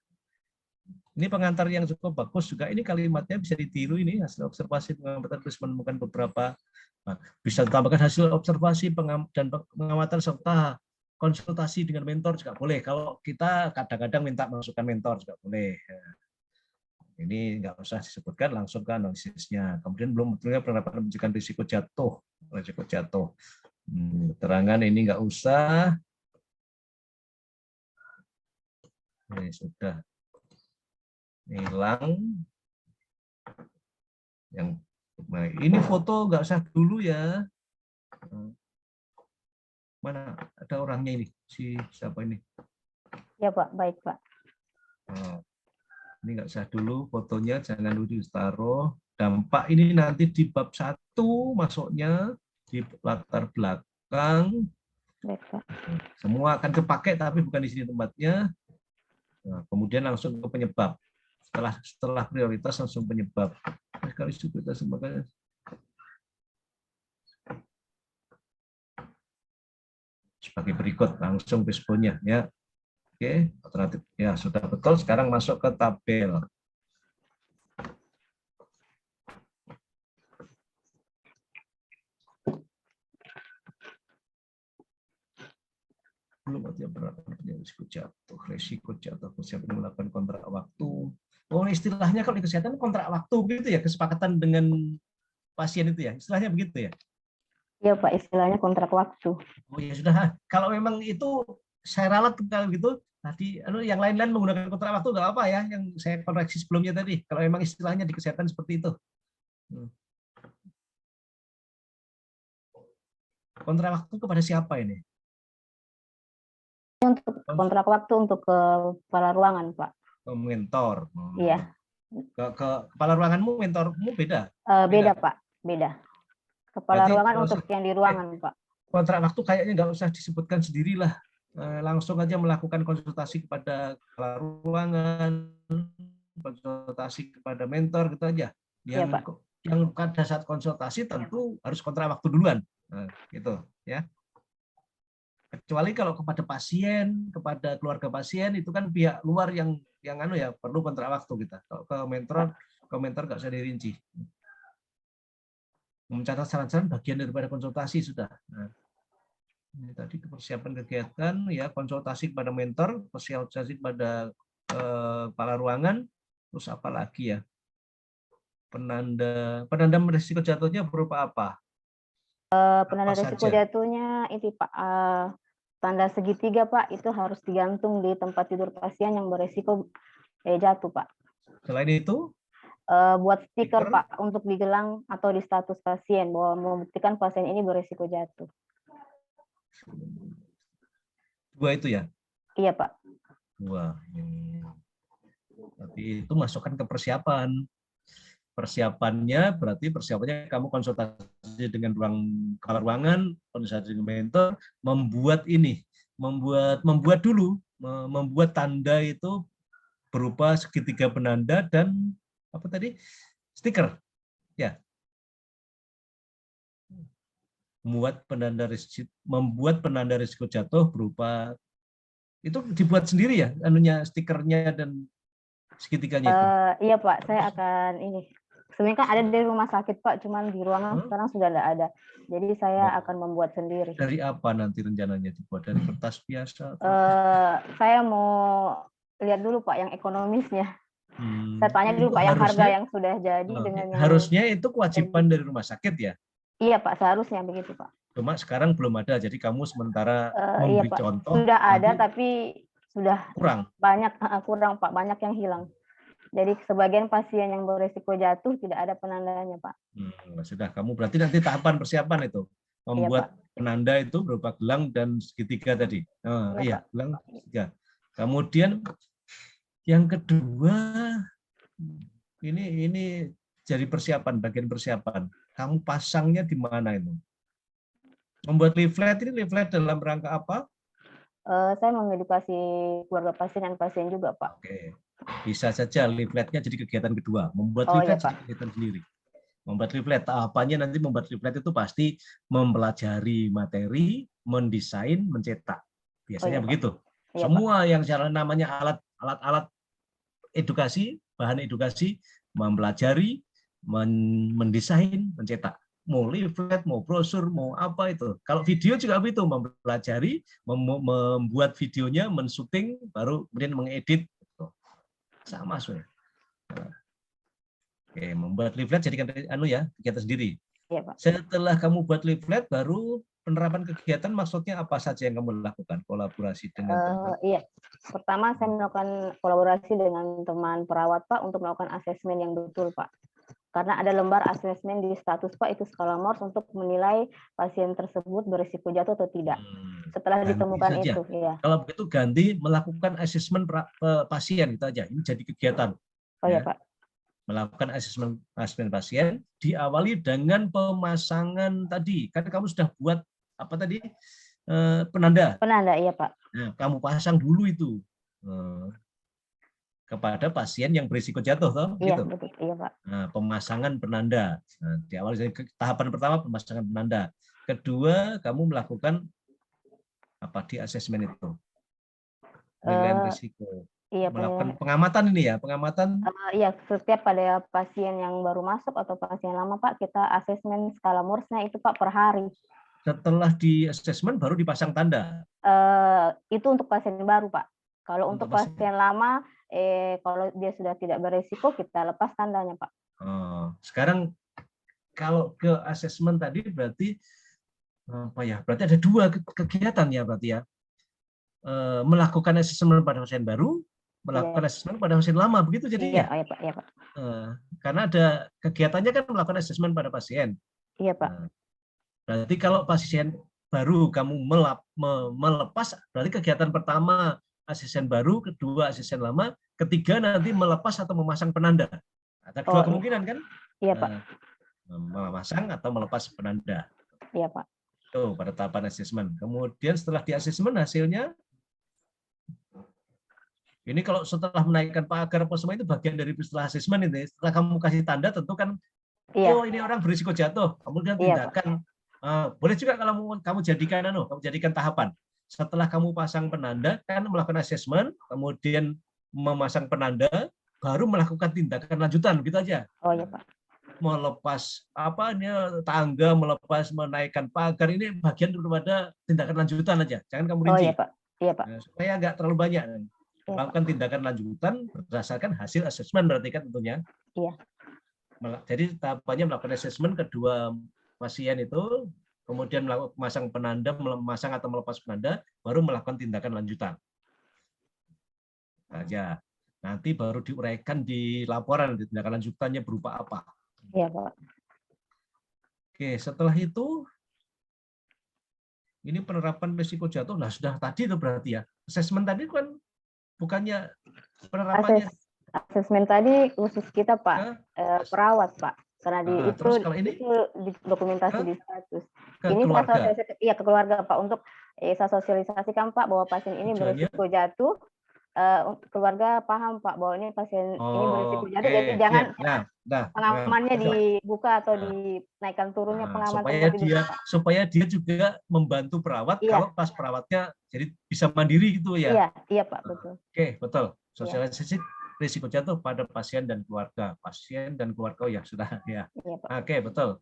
Speaker 3: Ini pengantar yang cukup bagus juga. Ini kalimatnya bisa ditiru, ini hasil observasi pengamatan polisi menemukan beberapa. Nah, bisa ditambahkan hasil observasi dan pengamatan serta konsultasi dengan mentor juga boleh. Kalau kita kadang-kadang minta masukan mentor juga boleh. Ini nggak usah disebutkan, langsung ke analisisnya. Kemudian belum betulnya penerapan mencegah risiko jatuh. Keterangan ini nggak usah. Ini sudah hilang. Ini foto nggak usah dulu ya. Mana ada orangnya ini? Siapa ini?
Speaker 8: Ya Pak, baik Pak.
Speaker 3: Ini nggak usah dulu fotonya, jangan dulu ditaruh. Dampak ini nanti di bab 1 masuknya, di latar belakang.
Speaker 8: Baik, Pak.
Speaker 3: Semua akan kepakai tapi bukan di sini tempatnya. Nah, kemudian langsung ke penyebab. Setelah prioritas langsung penyebab. Sekali kita sebagai sebagai berikut, langsung responnya ya. Oke, alternatif ya sudah betul. Sekarang masuk ke tabel. Belum artinya berat, risiko jatuh, persiapan melakukan kontrak waktu. Oh, istilahnya kalau di kesehatan kontrak waktu begitu ya, kesepakatan dengan pasien itu ya, istilahnya begitu ya.
Speaker 8: Iya Pak, istilahnya kontrak waktu.
Speaker 3: Oh ya sudah, kalau memang itu saya ralat kalau gitu. Tadi yang lain-lain menggunakan kontrak waktu nggak apa ya, yang saya koreksi sebelumnya tadi. Kalau memang istilahnya di kesehatan seperti itu. Kontrak waktu kepada siapa ini?
Speaker 8: Untuk kontrak waktu untuk ke kepala ruangan, Pak.
Speaker 3: Ke mentor.
Speaker 8: Iya.
Speaker 3: Ke kepala ruanganmu, mentormu beda?
Speaker 8: Beda Pak, beda. Kepala
Speaker 3: Berarti
Speaker 8: ruangan untuk yang di ruangan, Pak.
Speaker 3: Kontrak waktu kayaknya nggak usah disebutkan sendirilah. Langsung aja melakukan konsultasi kepada kepala ruangan, konsultasi kepada mentor gitu aja. Yang pada saat konsultasi tentu harus kontrak waktu duluan, gitu ya. Kecuali kalau kepada pasien, kepada keluarga pasien itu kan pihak luar yang perlu kontrak waktu kita. Kalau ke mentor nggak usah dirinci. Mencatat saran-saran bagian daripada konsultasi sudah. Nah, ini tadi persiapan kegiatan ya, konsultasi kepada mentor, konsultasi kepada kepala ruangan, terus apa lagi ya? Penanda risiko jatuhnya berupa apa?
Speaker 8: Penanda risiko jatuhnya itu Pak, tanda segitiga Pak, itu harus digantung di tempat tidur pasien yang beresiko jatuh Pak.
Speaker 3: Selain itu?
Speaker 8: Buat stiker Pak untuk di gelang atau di status pasien bahwa membuktikan pasien ini beresiko jatuh.
Speaker 3: 2 itu ya?
Speaker 8: Iya Pak.
Speaker 3: 2. Tapi itu masukkan ke persiapan. Persiapannya berarti kamu konsultasi dengan kepala ruangan, konsultasi dengan mentor, membuat tanda itu berupa segitiga penanda dan apa tadi? Stiker. Ya. Membuat penanda risiko jatuh berupa itu dibuat sendiri ya, stikernya dan segitiganya itu.
Speaker 8: Iya Pak, saya akan ini. Sebenarnya kan ada di rumah sakit Pak, cuman di ruangan sekarang sudah tidak ada. Jadi saya akan membuat sendiri.
Speaker 3: Dari apa nanti rencananya dibuat? Dari kertas biasa?
Speaker 8: Saya mau lihat dulu Pak yang ekonomisnya.
Speaker 3: Hmm,
Speaker 8: Saya tanya dulu
Speaker 3: itu
Speaker 8: Pak yang harga
Speaker 3: harusnya
Speaker 8: yang sudah jadi dengan yang
Speaker 3: harusnya itu kewajiban dari rumah sakit ya.
Speaker 8: iya Pak, seharusnya begitu Pak.
Speaker 3: Cuma sekarang belum ada, jadi kamu sementara
Speaker 8: Iya
Speaker 3: memberi
Speaker 8: Pak,
Speaker 3: contoh,
Speaker 8: sudah ada
Speaker 3: nanti
Speaker 8: tapi sudah
Speaker 3: kurang.
Speaker 8: banyak kurang Pak, banyak yang hilang. Jadi sebagian pasien yang beresiko jatuh tidak ada penandanya Pak.
Speaker 3: Sudah, kamu berarti nanti tahapan persiapan itu
Speaker 8: Iya
Speaker 3: membuat
Speaker 8: Pak.
Speaker 3: penanda itu berupa gelang dan segitiga tadi.
Speaker 8: Iya,
Speaker 3: Iya,
Speaker 8: Pak.
Speaker 3: gelang segitiga. Kemudian yang kedua ini jadi persiapan, bagian persiapan. Kamu pasangnya di mana itu? Membuat leaflet, ini leaflet dalam rangka apa?
Speaker 8: Saya mengedukasi keluarga pasien dan pasien juga Pak.
Speaker 3: Oke, bisa saja leafletnya jadi kegiatan kedua. Membuat
Speaker 8: Oh,
Speaker 3: leaflet
Speaker 8: iya,
Speaker 3: jadi
Speaker 8: Pak.
Speaker 3: kegiatan sendiri. Membuat leaflet, tahapannya nanti membuat leaflet itu pasti mempelajari materi, mendesain, mencetak. Biasanya
Speaker 8: iya, Pak.
Speaker 3: begitu.
Speaker 8: Iya,
Speaker 3: Semua yang namanya alat-alat edukasi, bahan edukasi, mempelajari, mendesain, mencetak. Mau leaflet, mau brosur, mau apa itu. Kalau video juga begitu, mempelajari, membuat videonya, mensyuting, baru kemudian mengedit. Sama sudah. Oke, membuat leaflet jadikan kegiatan sendiri.
Speaker 8: Iya, Pak.
Speaker 3: Setelah kamu buat leaflet, baru penerapan kegiatan maksudnya apa saja yang kamu lakukan? Kolaborasi dengan teman?
Speaker 8: Iya, pertama saya melakukan kolaborasi dengan teman perawat Pak untuk melakukan asesmen yang betul Pak. Karena ada lembar asesmen di status Pak, itu skala Morse untuk menilai pasien tersebut berisiko jatuh atau tidak. Setelah
Speaker 3: Ganti
Speaker 8: ditemukan
Speaker 3: saja.
Speaker 8: itu, ya.
Speaker 3: Kalau begitu ganti melakukan asesmen pasien itu aja. Ini jadi kegiatan.
Speaker 8: Oh ya, Pak.
Speaker 3: Melakukan asesmen pasien diawali dengan pemasangan tadi. Kan kamu sudah buat apa tadi? Penanda.
Speaker 8: Penanda, iya Pak.
Speaker 3: Nah, kamu pasang dulu itu kepada pasien yang berisiko jatuh, toh?
Speaker 8: Iya,
Speaker 3: gitu.
Speaker 8: betul. Iya, Pak.
Speaker 3: Nah, pemasangan penanda. Nah, diawali dari tahapan pertama pemasangan penanda. Kedua, kamu melakukan apa di asesmen itu? Penilaian risiko.
Speaker 8: Iya,
Speaker 3: melakukan pengamatan ini ya, pengamatan.
Speaker 8: Iya, setiap pada pasien yang baru masuk atau pasien lama Pak, kita asesmen skala Morse-nya itu Pak per hari.
Speaker 3: Setelah di asesmen baru dipasang tanda.
Speaker 8: Itu untuk pasien baru Pak. Kalau untuk pasien lama, kalau dia sudah tidak beresiko, kita lepas tandanya Pak.
Speaker 3: Sekarang kalau ke asesmen tadi berarti apa ya? Berarti ada dua kegiatan ya berarti ya. Melakukan asesmen pada pasien baru, melakukan asesmen pada pasien lama, begitu jadinya.
Speaker 8: Iya, Pak. Iya, Pak.
Speaker 3: Karena ada kegiatannya kan melakukan asesmen pada pasien.
Speaker 8: Iya, Pak.
Speaker 3: Berarti kalau pasien baru kamu melepas, berarti kegiatan pertama asesmen baru, kedua asesmen lama, ketiga nanti melepas atau memasang penanda. Ada dua kemungkinan kan?
Speaker 8: Iya, Pak.
Speaker 3: Memasang atau melepas penanda.
Speaker 8: Iya, Pak.
Speaker 3: Tuh, pada tahapan asesmen. Kemudian setelah di asesmen hasilnya, ini kalau setelah menaikkan pagar apa semua itu bagian dari setelah asesmen itu. Setelah kamu kasih tanda tentu kan, oh ini orang berisiko jatuh. Kemudian tindakan. Boleh juga kalau kamu jadikan tahapan. Setelah kamu pasang penanda, kan melakukan asesmen, kemudian memasang penanda, baru melakukan tindakan lanjutan, gitu aja.
Speaker 8: Oh iya Pak.
Speaker 3: Melepas tangga, melepas menaikkan pagar, ini bagian daripada tindakan lanjutan aja. Jangan kamu rinci.
Speaker 8: Oh iya Pak. Iya Pak.
Speaker 3: Supaya nggak terlalu banyak. Melakukan tindakan lanjutan berdasarkan hasil asesmen berarti kan tentunya.
Speaker 8: Iya.
Speaker 3: Jadi tahapannya melakukan asesmen kedua pasien itu, kemudian memasang penanda, memasang atau melepas penanda, baru melakukan tindakan lanjutan. Saja. Nanti baru diuraikan di laporan tindakan lanjutannya berupa apa.
Speaker 8: Iya, Pak.
Speaker 3: Oke, setelah itu ini penerapan risiko jatuh. Nah, sudah tadi itu berarti ya. Asesmen tadi kan bukannya penerapannya.
Speaker 8: Asesmen tadi khusus kita, Pak. Perawat, Pak. Karena itu dokumentasi di status. Ini ke keluarga Pak, untuk saya sosialisasikan Pak bahwa pasien ini berisiko jatuh. Keluarga paham Pak bahwa ini pasien ini berisiko jatuh, jadi jangan pengamannya dibuka atau dinaikkan turunnya pengaman
Speaker 3: supaya dia juga membantu perawat kalau pas perawatnya jadi bisa mandiri gitu ya.
Speaker 8: Iya Pak, betul.
Speaker 3: Oke, betul. Sosialisasi risiko jatuh pada pasien dan keluarga. Pasien dan keluarga ya sudah ya. Oke, betul.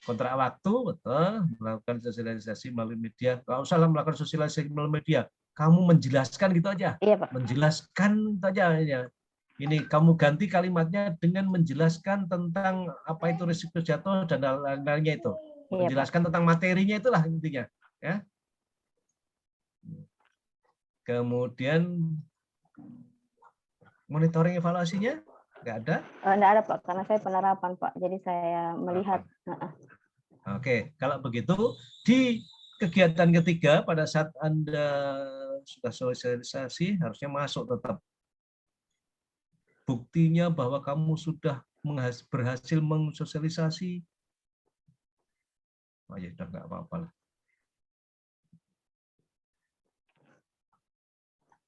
Speaker 3: Kontrak waktu, betul. Melakukan sosialisasi melalui media. Kalau usah melakukan sosialisasi melalui media, kamu menjelaskan gitu aja.
Speaker 8: Iya, Pak.
Speaker 3: Menjelaskan saja ya. Ini kamu ganti kalimatnya dengan menjelaskan tentang apa itu risiko jatuh dan lain-lainnya itu.
Speaker 8: Iya,
Speaker 3: Menjelaskan tentang materinya itulah intinya, ya. Kemudian monitoring evaluasinya nggak ada?
Speaker 8: Nggak ada, Pak, karena saya penerapan, Pak. Jadi saya melihat.
Speaker 3: Oke, kalau begitu di kegiatan ketiga pada saat Anda sudah sosialisasi harusnya masuk tetap. Buktinya bahwa kamu sudah berhasil mensosialisasi. Oh ya, sudah nggak apa-apa lah.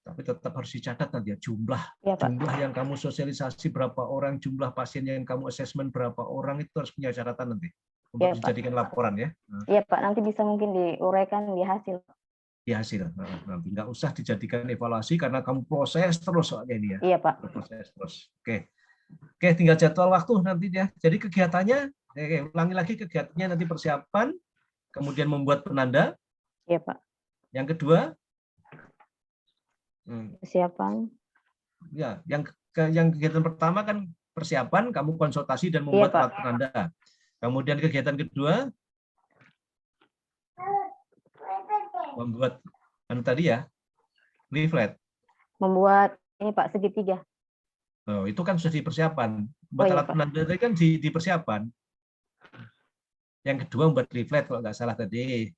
Speaker 3: Tapi tetap harus dicatat nanti ya, jumlah yang kamu sosialisasi berapa orang, jumlah pasien yang kamu asesmen berapa orang, itu harus punya catatan nanti untuk dijadikan laporan ya.
Speaker 8: Iya, Pak, nanti bisa mungkin diuraikan di hasil.
Speaker 3: Di hasil, nanti nggak usah dijadikan evaluasi karena kamu proses terus soalnya ini ya.
Speaker 8: Iya, Pak.
Speaker 3: Proses terus. Oke, tinggal jadwal waktu nanti ya. Jadi kegiatannya, ulangi lagi kegiatannya nanti persiapan, kemudian membuat penanda.
Speaker 8: Iya, Pak.
Speaker 3: Yang kedua,
Speaker 8: persiapan.
Speaker 3: Ya, yang kegiatan pertama kan persiapan, kamu konsultasi dan membuat alat penanda. Kemudian kegiatan kedua, membuat tadi ya, leaflet.
Speaker 8: Membuat ini Pak segitiga.
Speaker 3: Oh, itu kan sudah di persiapan. Buat alat penanda tadi kan di persiapan. Yang kedua membuat leaflet kalau nggak salah tadi.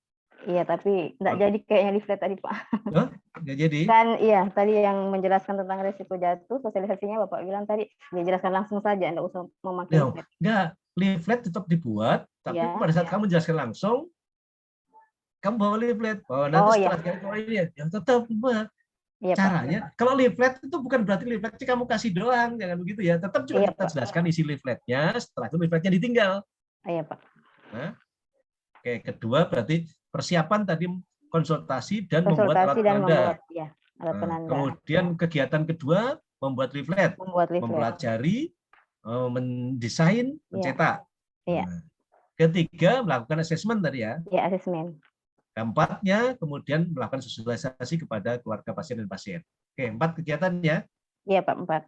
Speaker 3: Iya,
Speaker 8: tapi nggak jadi kayaknya leaflet tadi Pak.
Speaker 3: Oh, nggak jadi?
Speaker 8: Kan iya, tadi yang menjelaskan tentang risiko jatuh, sosialisasinya Bapak bilang tadi dijelaskan langsung saja, nggak usah memakai leaflet.
Speaker 3: Nggak, leaflet tetap dibuat, tapi pada saat kamu jelaskan langsung, kamu bawa leaflet. Nanti setelah ini ya tetap buat.
Speaker 8: Iya,
Speaker 3: caranya, kalau leaflet itu bukan berarti leafletnya kamu kasih doang, jangan begitu ya. Tetap juga kita jelaskan isi leafletnya, setelah itu leafletnya ditinggal.
Speaker 8: Iya, Pak.
Speaker 3: Nah, oke, kedua berarti persiapan tadi konsultasi dan membuat alat penanda. Kemudian kegiatan kedua membuat leaflet, mempelajari, mendesain, mencetak. Nah, ketiga melakukan asesmen tadi ya.
Speaker 8: Iya, asesmen.
Speaker 3: Keempatnya kemudian melakukan sosialisasi kepada keluarga pasien dan pasien. Oke, 4 kegiatan ya?
Speaker 8: Iya, Pak, 4.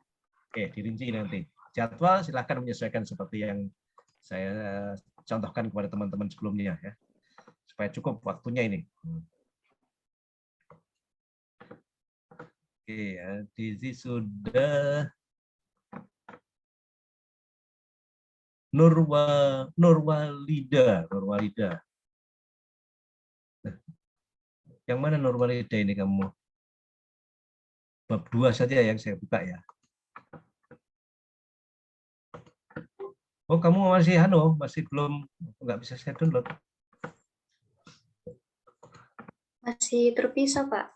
Speaker 3: Oke, dirinci nanti. Jadwal silakan menyesuaikan seperti yang saya contohkan kepada teman-teman sebelumnya ya. Supaya cukup waktunya ini. Oke, ya, Dizi sudah Nurwalida. Yang mana Nurwalida ini kamu? Bab 2 saja yang saya buka ya. Oh, kamu masih belum, nggak bisa saya download.
Speaker 9: Masih terpisah, Pak.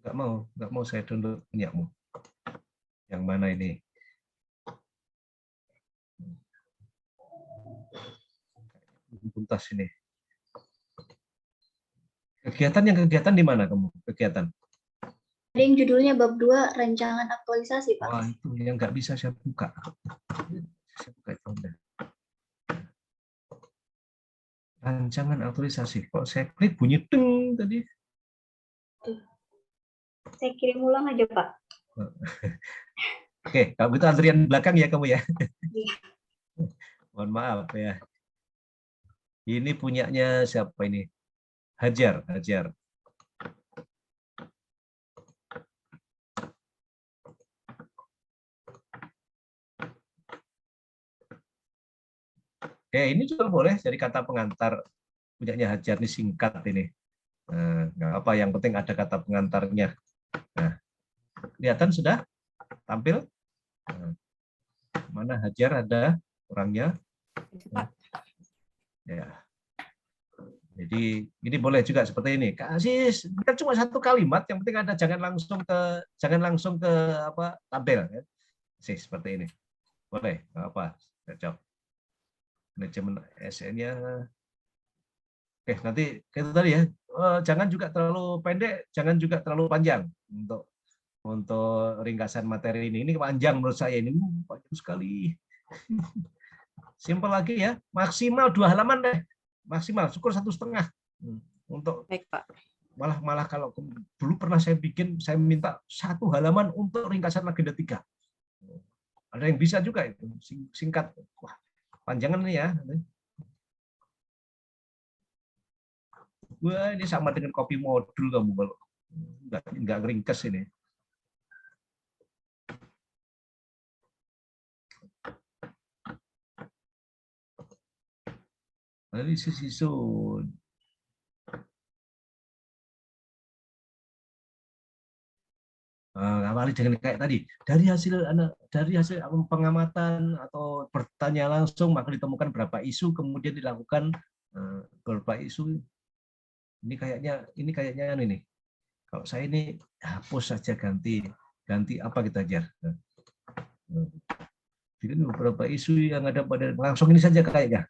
Speaker 3: Nggak mau saya download punyamu. Yang mana ini? Tuntas ini. Kegiatan di mana kamu? Kegiatan?
Speaker 9: Ada yang judulnya bab 2 rancangan aktualisasi, Pak.
Speaker 3: Wah, itu yang nggak bisa saya buka. Saya buka itu. Rancangan aktualisasi. Kok saya klik bunyi deng tadi?
Speaker 9: Saya kirim ulang aja, Pak.
Speaker 3: Oke, kalau itu antrian belakang ya kamu ya. Mohon maaf ya. Ini punyanya siapa ini? Hajar. Ini juga boleh jadi kata pengantar punyanya Hajar, ini singkat ini. Nggak apa, yang penting ada kata pengantarnya. Nah, kelihatan sudah tampil? Mana Hajar ada orangnya? Ya. Jadi ini boleh juga seperti ini. Kasih kan cuma satu kalimat, yang penting ada jangan langsung ke apa tampil ya. Seperti ini. Boleh, nggak apa, cocok. Manajemen SN-nya. Oke, nanti itu tadi ya. Jangan juga terlalu pendek, jangan juga terlalu panjang untuk ringkasan materi ini. Ini panjang menurut saya ini, panjang sekali. Simpel lagi ya, maksimal 2 halaman deh. Maksimal, syukur 1,5 untuk
Speaker 9: baik, Pak.
Speaker 3: malah kalau dulu pernah saya minta 1 halaman untuk ringkasan agenda 3. Ada yang bisa juga itu singkat. Wah, panjangan nih ya. Wah, ini sama dengan copy modul kamu kalau nggak ringkas ini. Analisis isu. Awali dengan kayak tadi, dari hasil pengamatan atau bertanya langsung maka ditemukan berapa isu, kemudian dilakukan berapa isu. Ini kayaknya ini. Kalau saya ini hapus saja, ganti apa kita ajar. Jadi beberapa isu yang ada pada langsung ini saja kayaknya.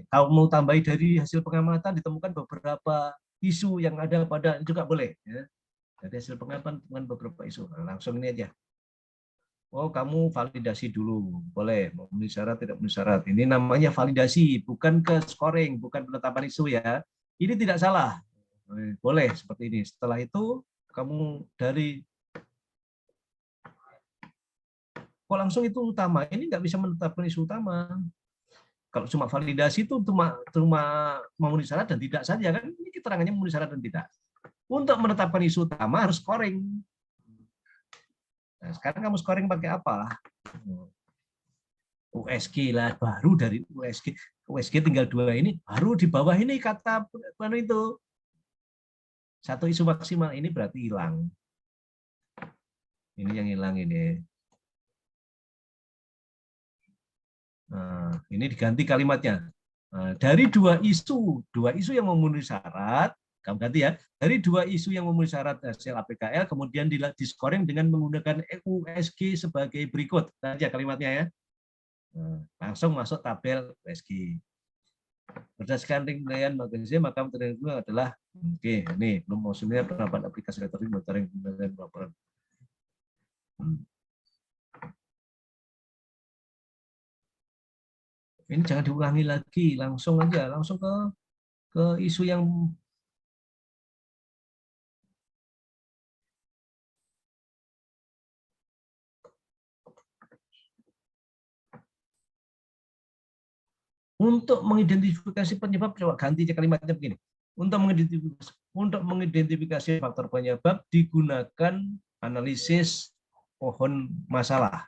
Speaker 3: Kalau mau tambahi dari hasil pengamatan ditemukan beberapa isu yang ada pada juga boleh. Ya. Dari hasil pengamatan dengan beberapa isu. Nah, langsung ini aja. Oh, kamu validasi dulu. Boleh, memenuhi syarat, tidak memenuhi syarat. Ini namanya validasi, bukan ke scoring, bukan penetapan isu ya. Ini tidak salah. Boleh seperti ini. Setelah itu, kamu dari kok langsung itu utama. Ini nggak bisa menetapkan isu utama. Kalau cuma validasi itu cuma memenuhi syarat dan tidak saja kan. Ini keterangannya memenuhi syarat dan tidak. Untuk menetapkan isu utama harus scoring. Nah, sekarang kamu scoring pakai apa? USG lah, baru dari USG tinggal 2 ini, baru di bawah ini kata itu. 1 isu maksimal, ini berarti hilang. Ini yang hilang ini. Nah, ini diganti kalimatnya. Nah, dari 2 isu yang memenuhi syarat, kamu ganti ya, dari 2 isu yang memenuhi syarat hasil APKL, kemudian di-scoring dengan menggunakan USG sebagai berikut saja kalimatnya ya. Nah, langsung masuk tabel USG. Berdasarkan penilaian magnesium, maka metode itu adalah ini belum maksudnya penerapan aplikasi elektronik monitoring dan laporan. Ini jangan diulangi lagi, langsung aja, langsung ke isu yang untuk mengidentifikasi penyebab. Coba ganti kalimatnya begini. Untuk mengidentifikasi faktor penyebab digunakan analisis pohon masalah.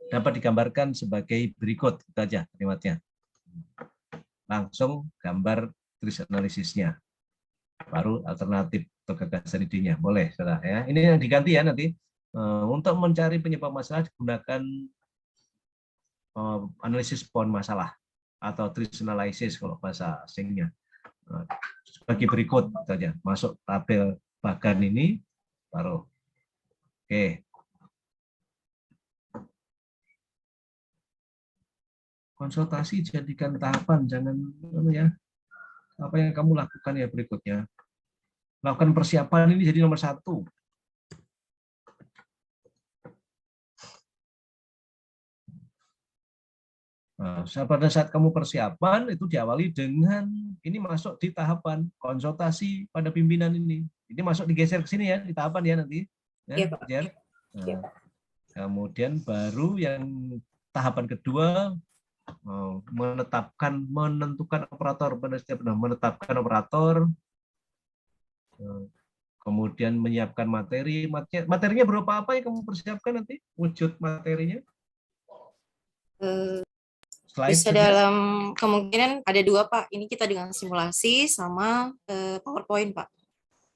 Speaker 3: Dapat digambarkan sebagai berikut, itu aja kalimatnya. Langsung gambar trace analisisnya. Baru alternatif atau gagasan idenya. Boleh, saudara ya. Ini yang diganti ya nanti. Untuk mencari penyebab masalah digunakan analisis pohon masalah atau trace analysis kalau bahasa asingnya. Sebagai berikut saja, masuk tabel bagan ini, taruh. Oke. Konsultasi jadikan tahapan, jangan ya. Apa yang kamu lakukan ya berikutnya. Lakukan persiapan ini jadi nomor 1. Nah, pada saat kamu persiapan itu diawali dengan ini masuk di tahapan konsultasi pada pimpinan ini. Ini masuk digeser ke sini ya di tahapan ya nanti. Ya, Pak. Nah, kemudian baru yang tahapan kedua menentukan operator pada setiap menetapkan operator. Kemudian menyiapkan materi. Materinya berupa apa yang kamu persiapkan nanti? Wujud materinya?
Speaker 10: Bisa dalam kemungkinan ada 2 Pak. Ini kita dengan simulasi sama PowerPoint Pak.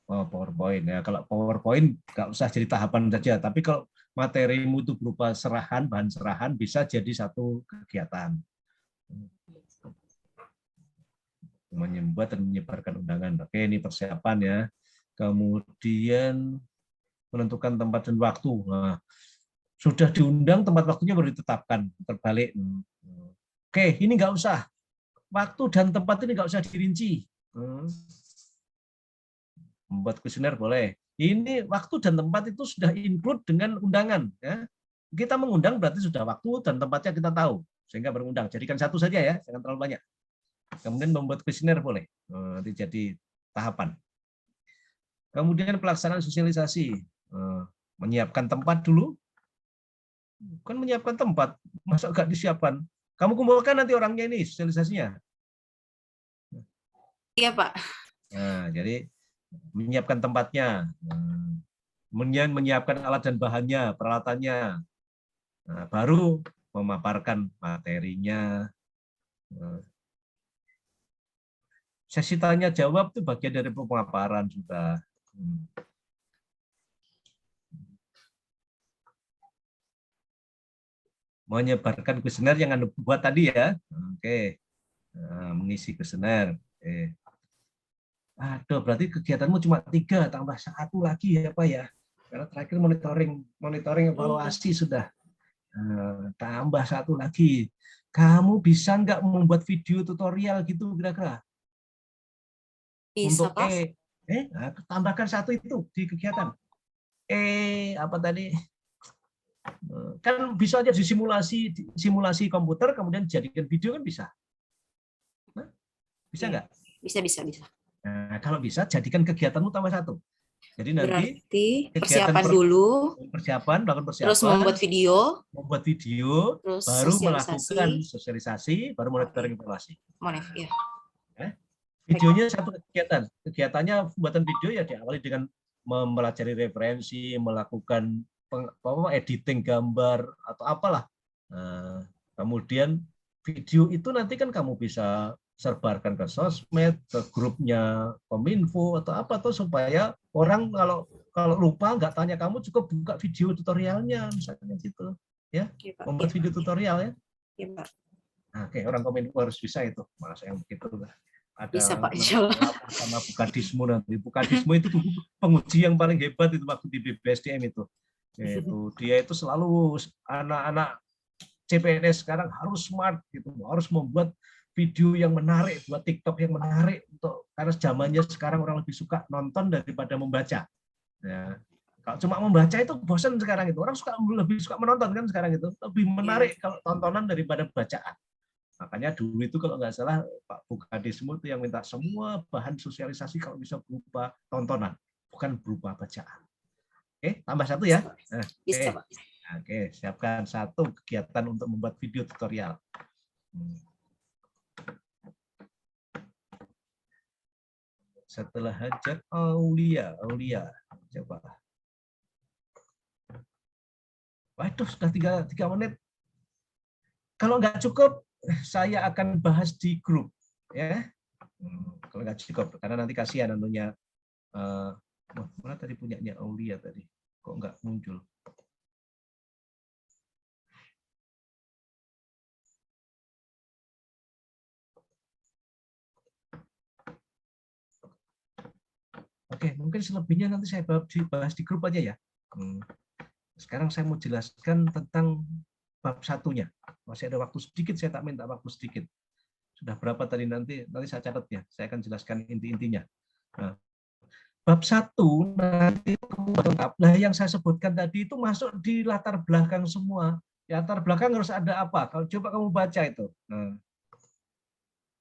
Speaker 3: Oh, PowerPoint ya. Kalau PowerPoint nggak usah jadi tahapan saja. Tapi kalau materimu itu berupa bahan serahan bisa jadi satu kegiatan. Membuat dan menyebarkan undangan. Oke, ini persiapan ya. Kemudian menentukan tempat dan waktu. Nah, sudah diundang, tempat waktunya baru ditetapkan. Terbalik. Oke, ini nggak usah. Waktu dan tempat ini nggak usah dirinci. Membuat kuesioner boleh. Ini waktu dan tempat itu sudah include dengan undangan. Ya. Kita mengundang berarti sudah waktu dan tempatnya kita tahu. Sehingga berundang. Jadikan 1 saja ya, jangan terlalu banyak. Kemudian membuat kuesioner boleh, nanti jadi tahapan. Kemudian pelaksanaan sosialisasi, menyiapkan tempat dulu. Kan menyiapkan tempat, masa nggak disiapkan? Kamu kumpulkan nanti orangnya ini sosialisasinya.
Speaker 10: Iya, Pak.
Speaker 3: Nah, jadi menyiapkan tempatnya, kemudian menyiapkan alat dan bahannya, peralatannya, nah, baru memaparkan materinya. Sesi tanya jawab itu bagian dari pemaparan juga. Menyebarkan kuesioner yang Anda buat tadi ya. Oke. Nah, mengisi kuesioner. Oke. Aduh, berarti kegiatanmu cuma 3 tambah 1 lagi ya Pak ya. Karena terakhir monitoring evaluasi sudah. Nah, tambah 1 lagi. Kamu bisa nggak membuat video tutorial gitu kira-kira?
Speaker 10: Bisa,
Speaker 3: Untuk
Speaker 10: Pak.
Speaker 3: nah, tambahkan 1 itu di kegiatan. Apa tadi? Kan bisa aja simulasi komputer kemudian jadikan video kan bisa. Nah, bisa nggak?
Speaker 10: Bisa.
Speaker 3: Nah, kalau bisa jadikan kegiatanmu tambah 1. Jadi nanti
Speaker 10: Berarti persiapan dulu,
Speaker 3: melakukan persiapan,
Speaker 10: terus membuat video, terus
Speaker 3: baru melakukan sosialisasi, baru monitoring evaluasi.
Speaker 10: Ya.
Speaker 3: Videonya 1 kegiatan. Kegiatannya pembuatan video ya diawali dengan mempelajari referensi, melakukan editing gambar atau apalah. Nah, kemudian video itu nanti kan kamu bisa serbarkan ke sosmed, ke grupnya Kominfo atau apa tuh supaya orang kalau lupa nggak tanya kamu cukup buka video tutorialnya misalnya gitu ya. Membuat video tutorial ya.
Speaker 10: Iya, Pak.
Speaker 3: Nah, oke, orang Kominfo harus bisa itu. Masa yang begitu lah. Ada
Speaker 10: bisa, Pak, insyaallah.
Speaker 3: Sama Bukadismu nanti. Bukadismu itu penguji yang paling hebat itu waktu di BPSDM itu. Dia itu selalu anak-anak CPNS sekarang harus smart gitu, harus membuat video yang menarik, buat TikTok yang menarik untuk karena zamannya sekarang orang lebih suka nonton daripada membaca. Ya. Kalau cuma membaca itu bosan sekarang itu. Orang lebih suka menonton kan sekarang itu. Lebih menarik kalau tontonan daripada bacaan. Makanya dulu itu kalau nggak salah Pak Bukadismu itu yang minta semua bahan sosialisasi kalau bisa berupa tontonan, bukan berupa bacaan. Oke, tambah 1 ya. Nah,
Speaker 10: bisa, Pak.
Speaker 3: Oke, siapkan 1 kegiatan untuk membuat video tutorial. Setelah hajat Aulia, coba. Waduh, sudah 3 menit. Kalau nggak cukup, saya akan bahas di grup, ya. Kalau nggak cukup, karena nanti kasihan anunya. Mana tadi punyanya Aulia tadi? Kok nggak muncul? Oke, mungkin selebihnya nanti saya bahas di grup aja ya. Sekarang saya mau jelaskan tentang bab 1-nya. Masih ada waktu sedikit, saya tak minta waktu sedikit. Sudah berapa tadi nanti saya catat ya. Saya akan jelaskan inti-intinya. Nah, bab 1 nanti lengkap. Nah, yang saya sebutkan tadi itu masuk di latar belakang semua. Di latar belakang harus ada apa? Kalau coba kamu baca itu. Nah,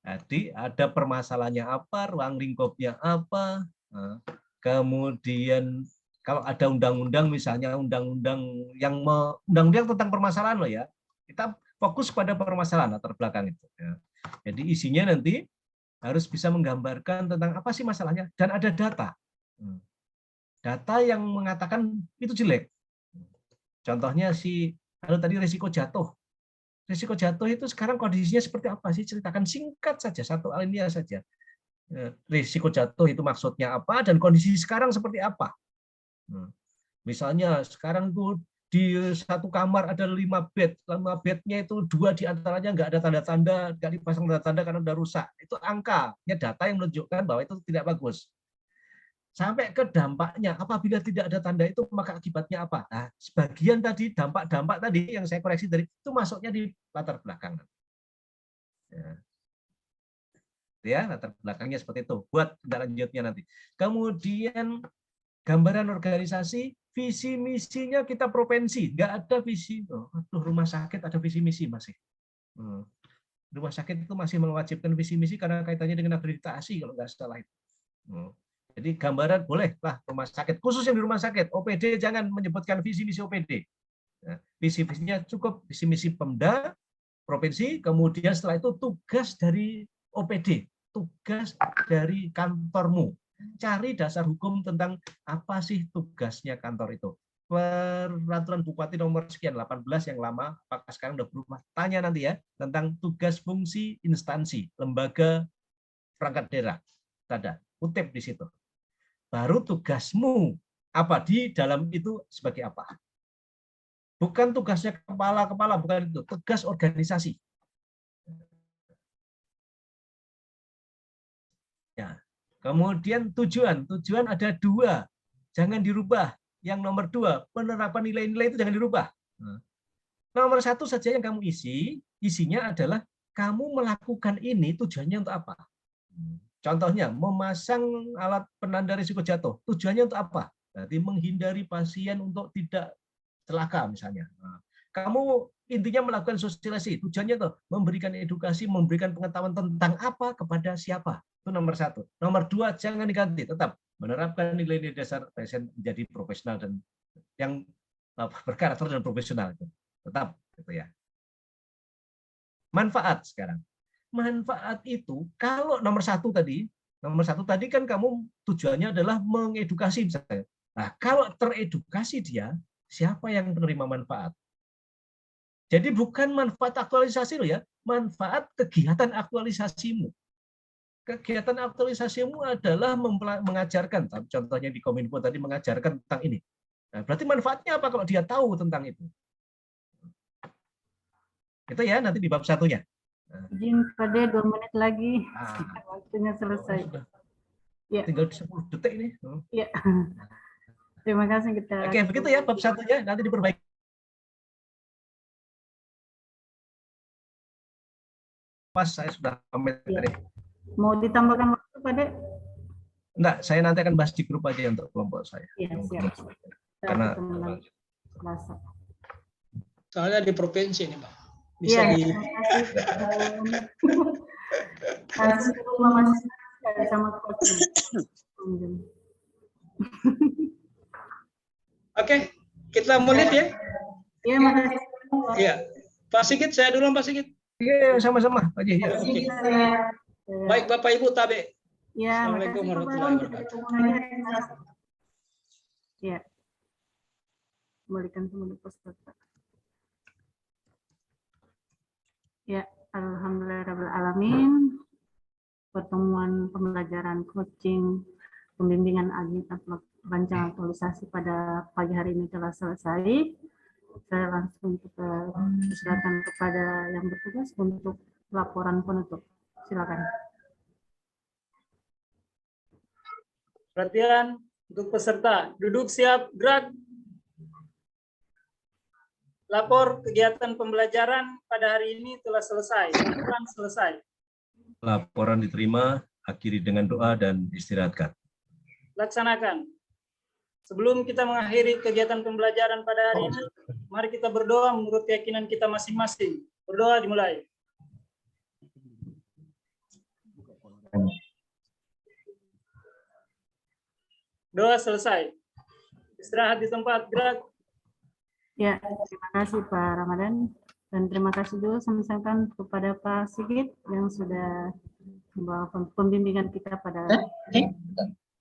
Speaker 3: jadi ada permasalahannya apa, ruang lingkupnya apa. Nah, kemudian kalau ada undang-undang misalnya undang-undang tentang permasalahan loh ya. Kita fokus pada permasalahan latar belakang itu. Ya. Jadi isinya nanti harus bisa menggambarkan tentang apa sih masalahnya dan ada data. Data yang mengatakan itu jelek. Contohnya tadi risiko jatuh. Risiko jatuh itu sekarang kondisinya seperti apa sih? Ceritakan singkat saja, 1 alinea saja. Risiko jatuh itu maksudnya apa dan kondisi sekarang seperti apa? Misalnya sekarang tuh di 1 kamar ada 5 bed, 5 bednya itu 2 diantaranya nggak ada tanda-tanda, nggak dipasang tanda-tanda karena udah rusak. Itu angkanya data yang menunjukkan bahwa itu tidak bagus. Sampai ke dampaknya, apabila tidak ada tanda itu maka akibatnya apa? Nah, sebagian tadi dampak-dampak tadi yang saya koreksi tadi itu masuknya di latar belakang. Ya, latar belakangnya seperti itu. Buat tindak lanjutnya nanti. Kemudian gambaran organisasi, visi misinya kita provinsi, nggak ada visi. Aduh, rumah sakit ada visi misi masih. rumah sakit itu masih mewajibkan visi misi karena kaitannya dengan akreditasi kalau nggak salah itu. Jadi gambaran bolehlah rumah sakit, khusus yang di rumah sakit, OPD jangan menyebutkan visi misi OPD. Nah, visi misinya cukup visi misi Pemda provinsi, kemudian setelah itu tugas dari OPD, tugas dari kantormu. Cari dasar hukum tentang apa sih tugasnya kantor itu. Peraturan Bupati nomor sekian 18 yang lama, apakah sekarang udah berubah? Tanya nanti ya tentang tugas fungsi instansi lembaga perangkat daerah. Ada kutip di situ. Baru tugasmu apa di dalam itu sebagai apa? Bukan tugasnya kepala-kepala, bukan itu, tugas organisasi. Ya. Kemudian tujuan ada 2, jangan dirubah. Yang nomor 2, penerapan nilai-nilai itu jangan dirubah. Nomor 1 saja yang kamu isinya adalah kamu melakukan ini tujuannya untuk apa? Contohnya, memasang alat penanda risiko jatuh. Tujuannya untuk apa? Berarti menghindari pasien untuk tidak celaka misalnya. Kamu intinya melakukan sosialisasi. Tujuannya tuh memberikan edukasi, memberikan pengetahuan tentang apa kepada siapa. Itu nomor 1. Nomor 2, jangan diganti. Tetap menerapkan nilai-nilai dasar pasien menjadi profesional dan yang berkarakter dan profesional. Tetap gitu ya. Manfaat sekarang. Manfaat itu kalau nomor 1 tadi kan kamu tujuannya adalah mengedukasi misalnya. Nah, kalau teredukasi dia, siapa yang menerima manfaat? Jadi bukan manfaat aktualisasi loh ya, manfaat kegiatan aktualisasimu. Kegiatan aktualisasimu adalah mengajarkan, contohnya di Kominfo tadi mengajarkan tentang ini. Nah, berarti manfaatnya apa kalau dia tahu tentang itu? Itu ya nanti di bab 1-nya.
Speaker 1: Izin pada 2 menit lagi, waktunya selesai. Ya.
Speaker 3: Tinggal 10 detik ini.
Speaker 1: Ya. Terima kasih kita.
Speaker 3: Oke, begitu ya bab 1-nya, nanti diperbaiki. Pas saya sudah pamit tadi.
Speaker 1: Mau ditambahkan waktu, Pak Dek?
Speaker 3: Enggak, saya nanti akan bahas di grup aja untuk kelompok saya.
Speaker 1: Iya, siap.
Speaker 3: Karena
Speaker 2: soalnya di provinsi ini, Pak.
Speaker 1: Bisa
Speaker 2: di
Speaker 1: sama coach.
Speaker 2: Oke, kita mulai ya.
Speaker 1: Iya, makasih.
Speaker 2: Iya. Pak Sigit, saya dulu Pak Sigit.
Speaker 3: Iya, sama-sama. Oke.
Speaker 2: Baik Bapak Ibu Tabe.
Speaker 1: Ya,
Speaker 2: Assalamualaikum warahmatullahi wabarakatuh.
Speaker 1: Ya. Kembalikan semua peserta. Ya, alhamdulillahirabbil pertemuan pembelajaran coaching pembimbingan rancangan aktualisasi pada pagi hari ini telah selesai. Saya langsung silakan kepada yang bertugas untuk laporan penutup. Silakan.
Speaker 2: Perhatian untuk peserta, duduk siap, gerak. Lapor kegiatan pembelajaran pada hari ini telah selesai. Laporan selesai.
Speaker 3: Laporan diterima, akhiri dengan doa dan istirahatkan.
Speaker 2: Laksanakan. Sebelum kita mengakhiri kegiatan pembelajaran pada hari ini, mari kita berdoa menurut keyakinan kita masing-masing. Berdoa dimulai. Doa selesai. Istirahat di tempat, gerak.
Speaker 1: Ya, terima kasih Pak Ramadan dan terima kasih juga sampaikan kepada Pak Sigit yang sudah membawa pembimbingan kita pada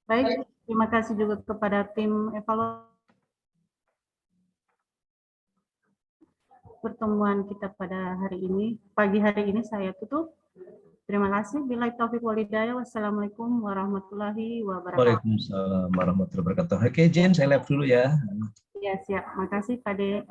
Speaker 1: baik. Terima kasih juga kepada tim evaluasi pertemuan kita pada hari ini. Pagi hari ini saya tutup. Terima kasih. Billahi taufiq wal hidayah. Wassalamualaikum warahmatullahi wabarakatuh.
Speaker 3: Waalaikumsalam warahmatullahi wabarakatuh. Oke, Jen, saya live dulu ya.
Speaker 1: Ya, siap. Makasih Pak De.